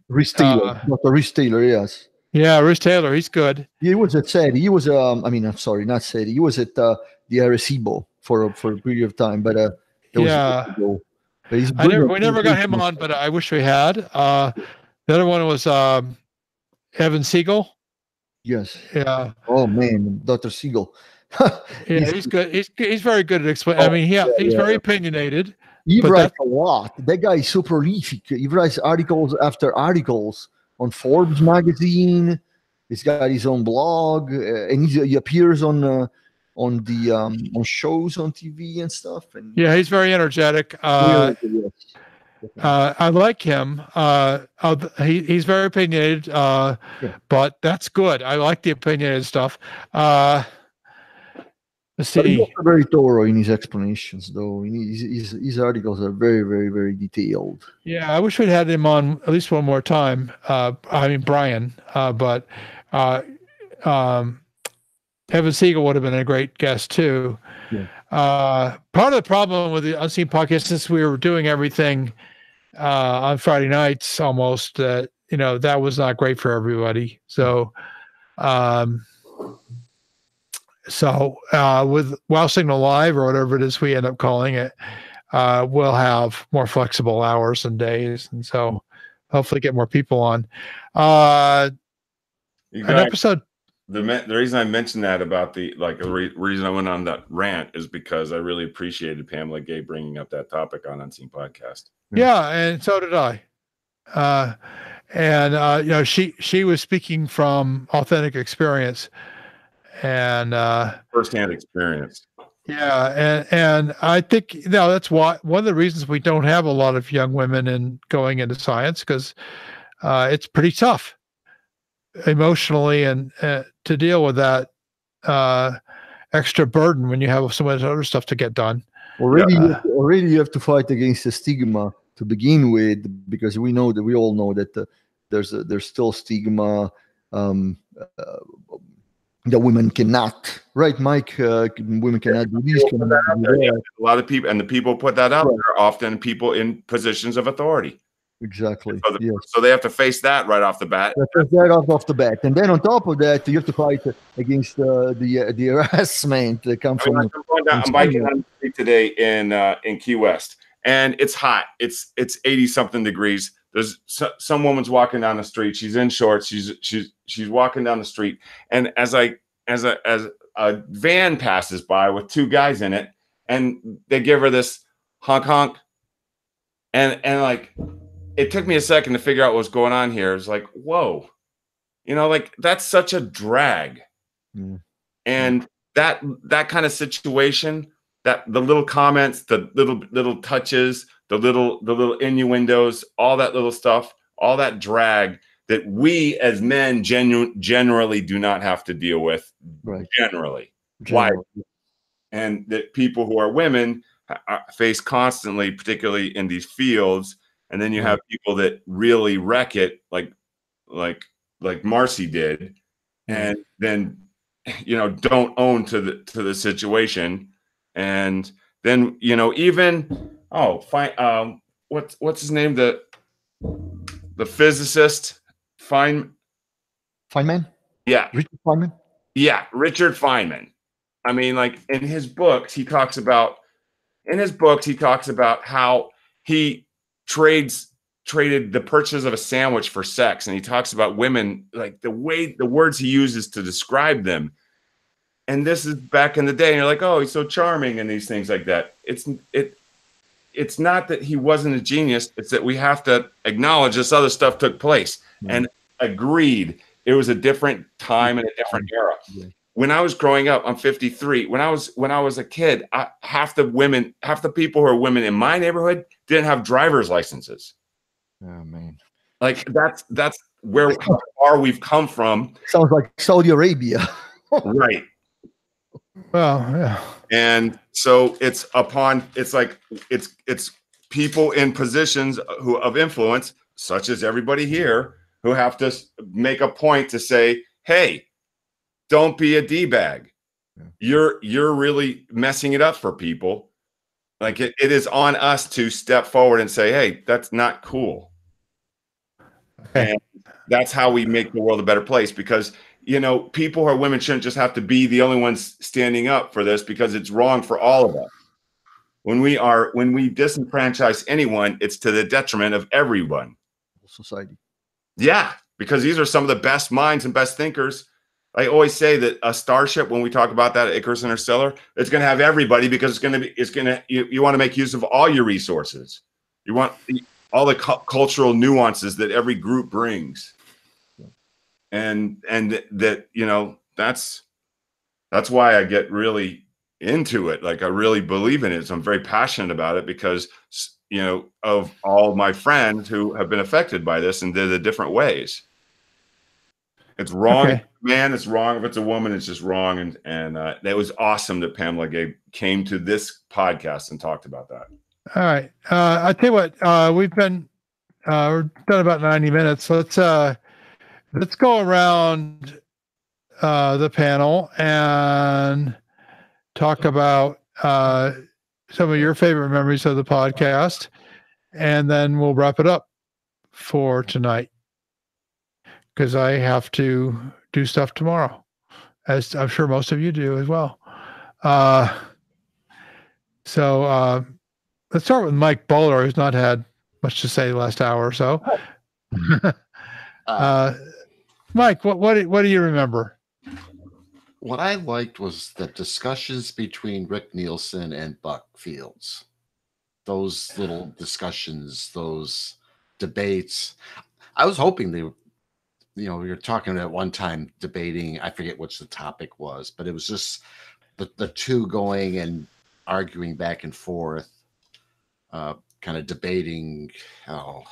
Rhys Taylor, Dr. Rhys Taylor, yes. Yeah, Rhys Taylor. He's good. He was at SETI. He was, I'm sorry, not SETI. He was at the Arecibo for a period of time, but yeah. We never got him on, but I wish we had. The other one was Evan Siegel. Yes. Yeah. Oh man, Dr. Siegel. Yeah, he's good. He's very good at explaining. I mean, he's very opinionated. He writes a lot. That guy is so prolific. He writes articles after articles on Forbes magazine. He's got his own blog, and he appears on shows on TV and stuff. And yeah, he's very energetic. I like him. He's very opinionated, but that's good. I like the opinionated stuff. Let's see. He's also very thorough in his explanations, though. His articles are very, very, very detailed. Yeah, I wish we'd had him on at least one more time. I mean, Brian, but Evan Siegel would have been a great guest too. Yeah. Part of the problem with the Unseen podcast, since we were doing everything on Friday nights almost, that was not great for everybody. So, with Wow Signal Live or whatever it is we end up calling it, we'll have more flexible hours and days, and so hopefully get more people on. An episode. The reason I mentioned that about the reason I went on that rant is because I really appreciated Pamela Gay bringing up that topic on Unseen Podcast. Yeah, and so did I. She was speaking from authentic experience and firsthand experience. Yeah, and I think that's why one of the reasons we don't have a lot of young women going into science, because it's pretty tough emotionally and to deal with that extra burden when you have so much other stuff to get done. Already you have to fight against the stigma to begin with, because we all know that there's still stigma that women cannot, right, Mike? Women cannot do this. Cannot do that. A lot of people, and the people put that out there are often people in positions of authority. Exactly. So, Yes. so they have to face that right off the bat. That's right off the bat, and then on top of that, you have to fight against the harassment that comes from. I'm biking on the street today in Key West, and it's hot. It's 80-something degrees. There's some woman's walking down the street. She's in shorts. She's walking down the street, and as a van passes by with two guys in it, and they give her this honk honk, and like. It took me a second to figure out what was going on here. It was like, whoa, like that's such a drag. Mm. And that kind of situation, that the little comments, the little touches, the little innuendos, all that little stuff, all that drag that we as men generally do not have to deal with. Right. Generally. Why? And that people who are women face constantly, particularly in these fields. And then you have people that really wreck it, like Marcy did, and then don't own to the situation, and then even what's his name, the physicist Feynman? Yeah, Richard Feynman. Yeah, Richard Feynman. I mean, like in his books, he talks about how he traded the purchase of a sandwich for sex, and he talks about women, like the words he uses to describe them. And this is back in the day, and you're like, oh, he's so charming, and these things like that. It's not that he wasn't a genius, it's that we have to acknowledge this other stuff took place. And agreed, it was a different time and a different era. When I was growing up, I'm 53. When I was a kid, half the people who are women in my neighborhood didn't have driver's licenses. Oh man! Like that's how far we've come from. Sounds like Saudi Arabia. Right. Well, yeah. And so it's people in positions of influence, such as everybody here, who have to make a point to say, hey, don't be a D-bag. You're really messing it up for people. Like it is on us to step forward and say, hey, that's not cool. Okay. And that's how we make the world a better place, because people who are women shouldn't just have to be the only ones standing up for this, because it's wrong for all of us. When we disenfranchise anyone, it's to the detriment of everyone. Society. Yeah, because these are some of the best minds and best thinkers. I always say that a starship, when we talk about that, Icarus Interstellar, it's going to have everybody, because you want to make use of all your resources. You want all the cultural nuances that every group brings. And that, that's why I get really into it. Like I really believe in it. So I'm very passionate about it, because, of all my friends who have been affected by this and did it different ways. It's wrong, Okay. Man. It's wrong if it's a woman. It's just wrong. And it was awesome that Pamela Gay came to this podcast and talked about that. All right. I tell you what, we've been we're done about 90 minutes. Let's go around the panel and talk about some of your favorite memories of the podcast, and then we'll wrap it up for tonight, because I have to do stuff tomorrow, as I'm sure most of you do as well. So let's start with Mike Bowler, who's not had much to say the last hour or so. Mike, what do you remember? What I liked was the discussions between Rick Nielsen and Buck Fields. Those little discussions, those debates. I was hoping they, we were talking at one time debating, I forget which the topic was, but it was just the two going and arguing back and forth, kind of debating. I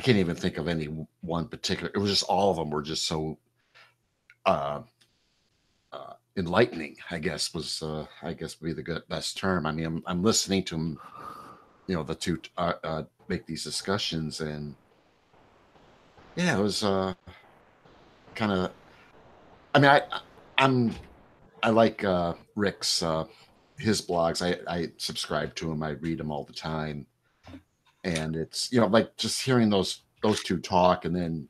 can't even think of any one particular. It was just all of them were just so enlightening, I guess would be the best term. I mean, I'm listening to them the two make these discussions, and yeah, it was kind of. I mean, I like Rick's his blogs. I subscribe to him. I read them all the time, and it's like just hearing those two talk, and then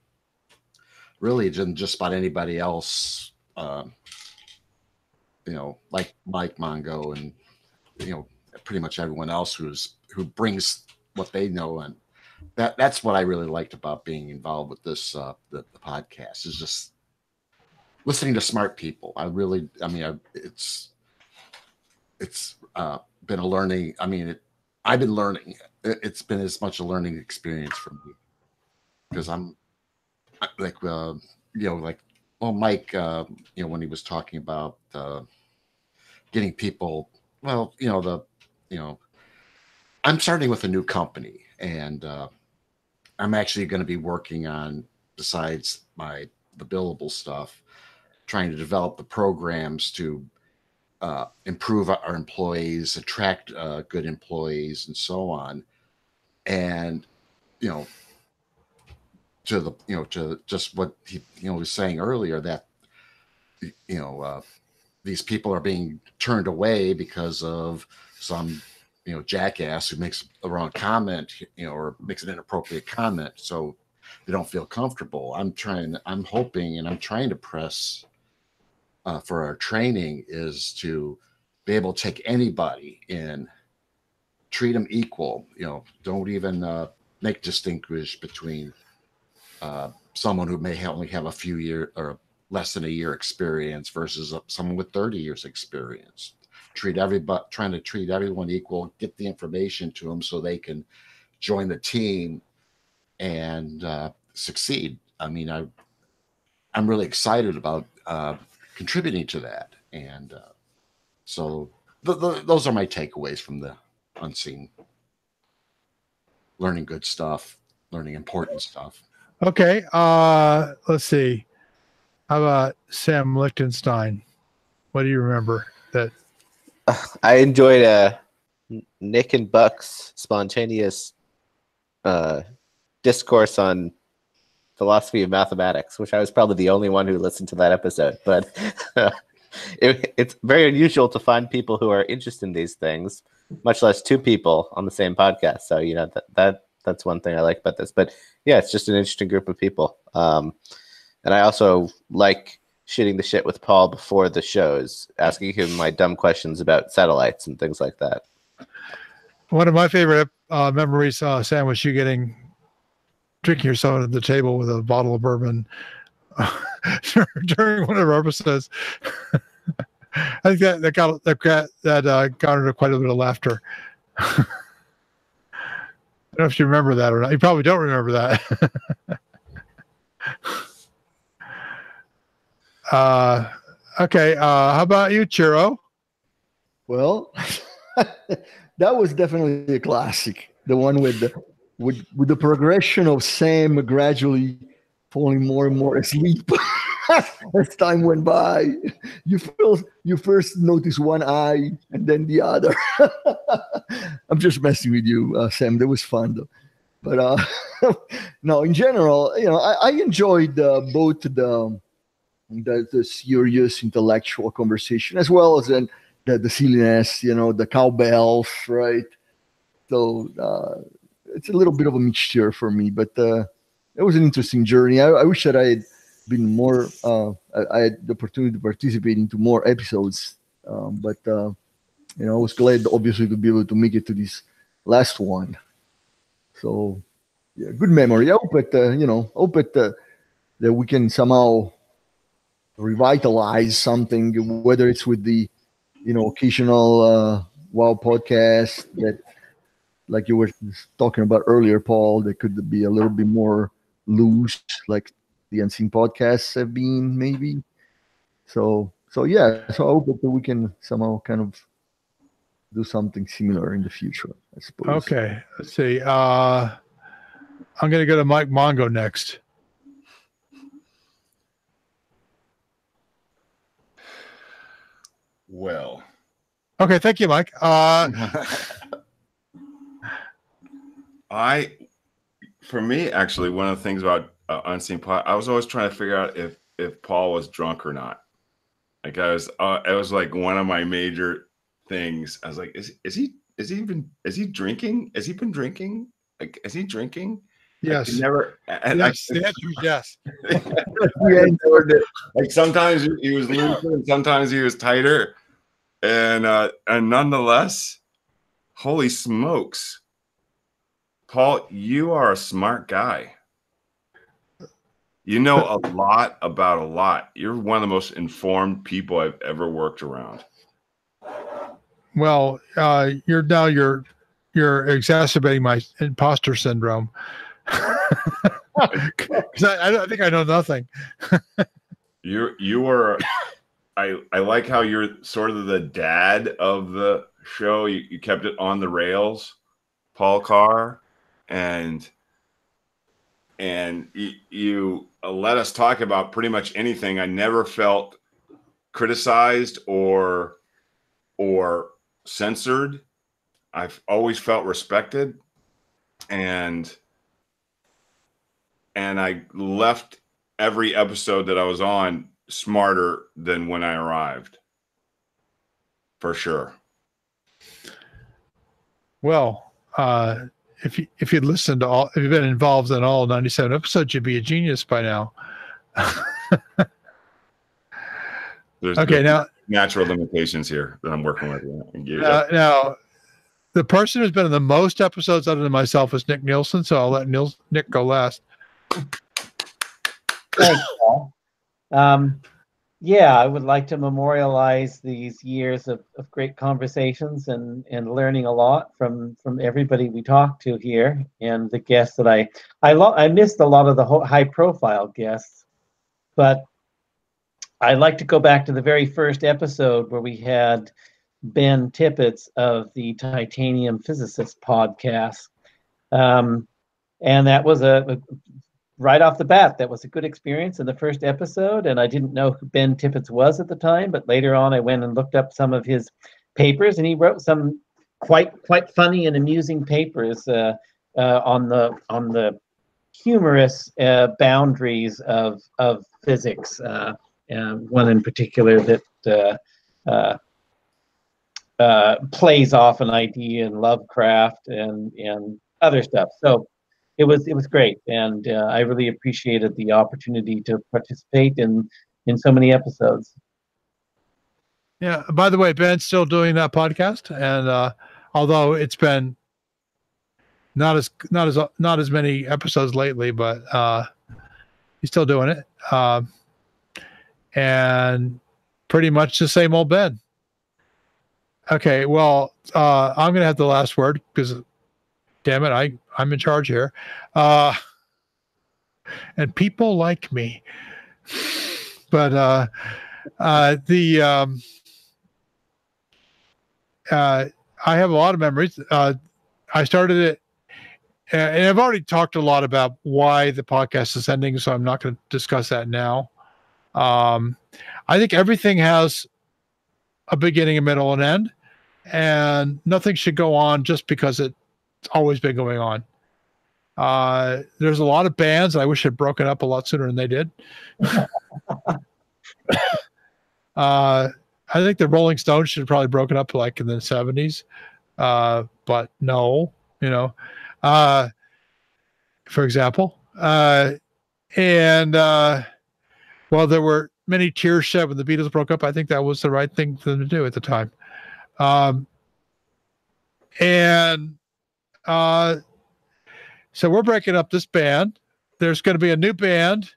really just about anybody else. Like Mike Mongo and pretty much everyone else who brings what they know, and that's what I really liked about being involved with this the podcast is just listening to smart people. It's been a learning. I've been learning. It's been as much a learning experience for me because I'm like Mike when he was talking about getting people. Well, I'm starting with a new company, and I'm actually going to be working on, besides the billable stuff, trying to develop the programs to improve our employees, attract good employees, and so on. And to just what he was saying earlier, that these people are being turned away because of some jackass who makes the wrong comment, or makes an inappropriate comment, so they don't feel comfortable. I'm hoping, and I'm trying to press for our training is to be able to take anybody in, treat them equal. Don't even make distinguish between someone who may only have a few years or less than a year experience versus someone with 30 years experience. Trying to treat everyone equal, get the information to them so they can join the team and succeed. I'm really excited about contributing to that, and so those are my takeaways from the Unseen. Learning good stuff, learning important stuff. Okay, let's see. How about Sam Lichtenstein? What do you remember that? I enjoyed Nick and Buck's spontaneous discourse on philosophy of mathematics, which I was probably the only one who listened to that episode. But it's very unusual to find people who are interested in these things, much less two people on the same podcast. So that's one thing I like about this. But yeah, it's just an interesting group of people. And I also like shitting the shit with Paul before the shows, asking him my dumb questions about satellites and things like that. One of my favorite memories, Sam, was you drinking your soda at the table with a bottle of bourbon during one of our episodes. I think that garnered quite a bit of laughter. I don't know if you remember that or not. You probably don't remember that. Okay. How about you, Chiro? Well, that was definitely a classic. The one with the progression of Sam gradually falling more and more asleep as time went by. You first notice one eye and then the other. I'm just messing with you, Sam. That was fun though. But no, in general, I enjoyed both the serious intellectual conversation as well as the silliness, the cowbells, right? So it's a little bit of a mixture for me, but it was an interesting journey. I wish that I had been more. I had the opportunity to participate into more episodes, but I was glad, obviously, to be able to make it to this last one. So, yeah, good memory. I hope that we can somehow revitalize something, whether it's with the occasional WoW podcast that, like you were talking about earlier, Paul, that could be a little bit more loose, like the Unseen podcasts have been, maybe. So yeah. So I hope that we can somehow kind of do something similar in the future, I suppose. Okay. Let's see. I'm going to go to Mike Mongo next. Well. Okay. Thank you, Mike. For me, actually, one of the things about Unseen Pod, I was always trying to figure out if Paul was drunk or not. Like it was like one of my major things. I was like, is he drinking? Has he been drinking? Like, is he drinking? Yes. Yes. The answer is yes. Like sometimes he was looser and sometimes he was tighter, and nonetheless, holy smokes, Paul, you are a smart guy. You know a lot about a lot. You're one of the most informed people I've ever worked around. Well, you're exacerbating my imposter syndrome. Because I think I know nothing. You were. I like how you're sort of the dad of the show. You kept it on the rails, Paul Carr, and you let us talk about pretty much anything. I never felt criticized or censored. I've always felt respected, and I left every episode that I was on smarter than when I arrived, for sure. Well, if you'd listened to all, if you've been involved in all 97 episodes, you'd be a genius by now. There's now natural limitations here that I'm working with. Now, the person who's been in the most episodes other than myself is Nick Nielsen, so I'll let Nick go last. Thanks, Paul. Yeah, I would like to memorialize these years of great conversations and learning a lot from everybody we talked to here and the guests that I missed a lot of the high profile guests, but I'd like to go back to the very first episode where we had Ben Tippett of the Titanium Physicist podcast. And that was right off the bat, that was a good experience in the first episode. And I didn't know who Ben Tippett was at the time, but later on I went and looked up some of his papers, and he wrote some quite funny and amusing papers on the humorous boundaries of physics. One in particular that plays off an idea in Lovecraft and other stuff. So it was great, and I really appreciated the opportunity to participate in so many episodes. Yeah. By the way, Ben's still doing that podcast, and although it's been not as many episodes lately, but he's still doing it, and pretty much the same old Ben. Okay, well, I'm gonna have the last word because, damn it, I'm in charge here, and people like me. But I have a lot of memories. I started it, and I've already talked a lot about why the podcast is ending, so I'm not going to discuss that now. I think everything has a beginning, a middle, and end, and nothing should go on just because it's always been going on. There's a lot of bands I wish had broken up a lot sooner than they did. I think the Rolling Stones should have probably broken up like in the 70s, but no, for example. While there were many tears shed when the Beatles broke up, I think that was the right thing for them to do at the time. So we're breaking up this band. There's going to be a new band,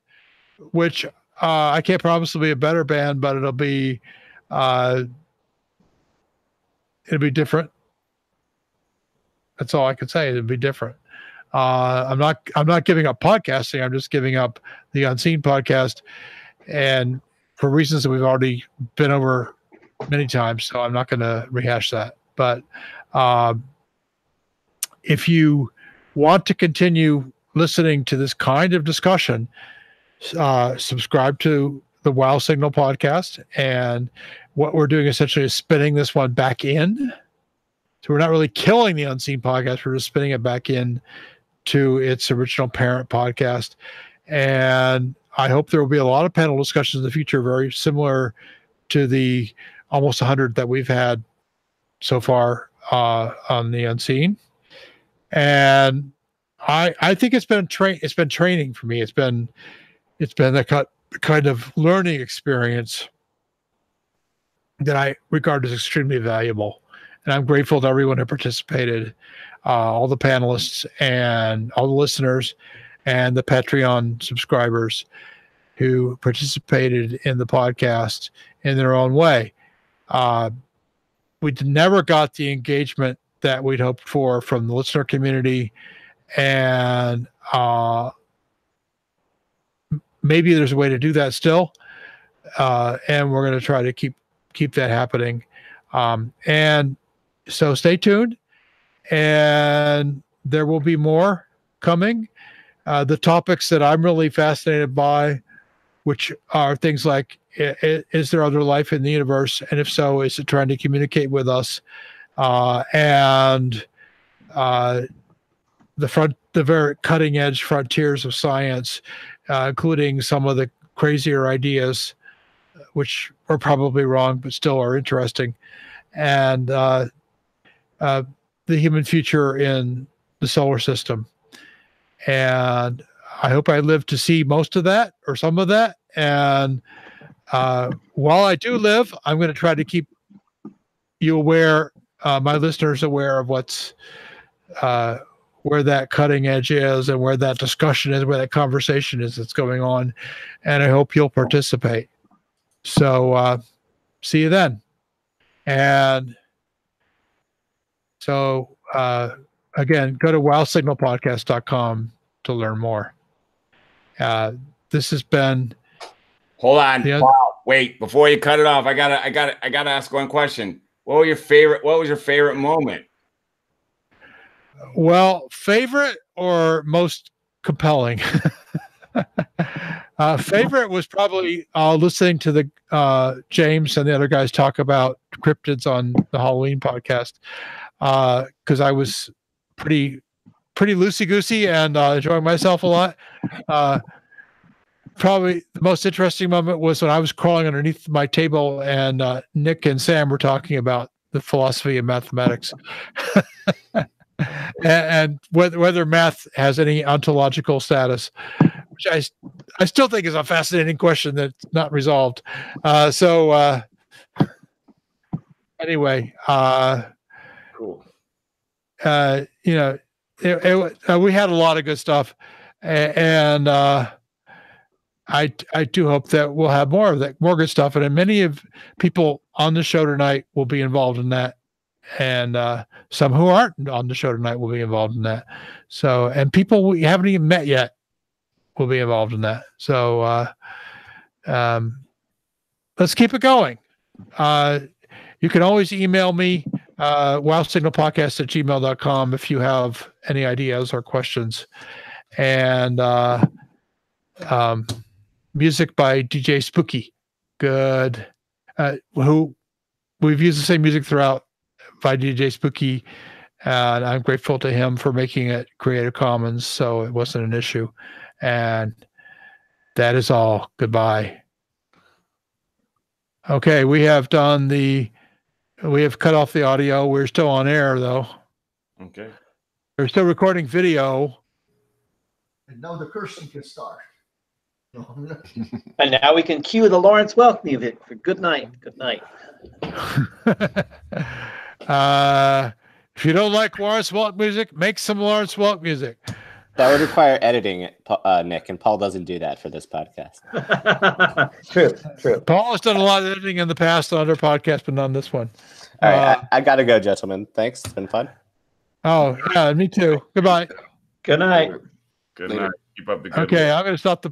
which I can't promise will be a better band, but it'll be different. That's all I can say. It'll be different. I'm not giving up podcasting. I'm just giving up the Unseen podcast, and for reasons that we've already been over many times. So I'm not going to rehash that. But if you want to continue listening to this kind of discussion, subscribe to the Wow Signal podcast. And what we're doing essentially is spinning this one back in. So we're not really killing the Unseen podcast. We're just spinning it back in to its original parent podcast. And I hope there will be a lot of panel discussions in the future, very similar to the almost 100 that we've had so far on the Unseen. And I think it's been training for me. It's been a kind of learning experience that I regard as extremely valuable. And I'm grateful to everyone who participated, all the panelists and all the listeners and the Patreon subscribers who participated in the podcast in their own way. We never got the engagement that we'd hoped for from the listener community, and maybe there's a way to do that still, and we're going to try to keep that happening. And so stay tuned, and there will be more coming. The topics that I'm really fascinated by, which are things like, is there other life in the universe? And if so, is it trying to communicate with us? And the very cutting edge frontiers of science, including some of the crazier ideas, which are probably wrong, but still are interesting. And the human future in the solar system. And I hope I live to see most of that or some of that. And while I do live, I'm going to try to keep you aware, my listeners aware of what's where that cutting edge is and where that discussion is, where that conversation is that's going on. And I hope you'll participate. So see you then. And so again, go to wowsignalpodcast.com to learn more. This has been. Hold on. Wait, before you cut it off, I gotta ask one question. What was your favorite moment? Well, favorite or most compelling? Favorite was probably listening to the James and the other guys talk about cryptids on the Halloween podcast, because I was pretty loosey-goosey and enjoying myself a lot. Probably the most interesting moment was when I was crawling underneath my table and Nick and Sam were talking about the philosophy of mathematics and whether math has any ontological status, which I still think is a fascinating question that's not resolved. Anyway, cool. We had a lot of good stuff, and I do hope that we'll have more of that, more good stuff. And many of people on the show tonight will be involved in that. And some who aren't on the show tonight will be involved in that. So, and people we haven't even met yet will be involved in that. So let's keep it going. You can always email me, wowsignalpodcast@gmail.com if you have any ideas or questions. And music by DJ Spooky. Good. Who we've used the same music throughout by DJ Spooky. And I'm grateful to him for making it Creative Commons, so it wasn't an issue. And that is all. Goodbye. Okay, we have cut off the audio. We're still on air, though. Okay. We're still recording video. And now the cursing can start. And now we can cue the Lawrence Welk music for good night. Good night. If you don't like Lawrence Welk music, make some Lawrence Welk music. That would require editing, Nick, and Paul doesn't do that for this podcast. True. Paul has done a lot of editing in the past on other podcasts, but not on this one. All right, I gotta go, gentlemen. Thanks. It's been fun. Oh, yeah, me too. Goodbye. Good night. Good night. Keep up the good Okay, work. I'm going to stop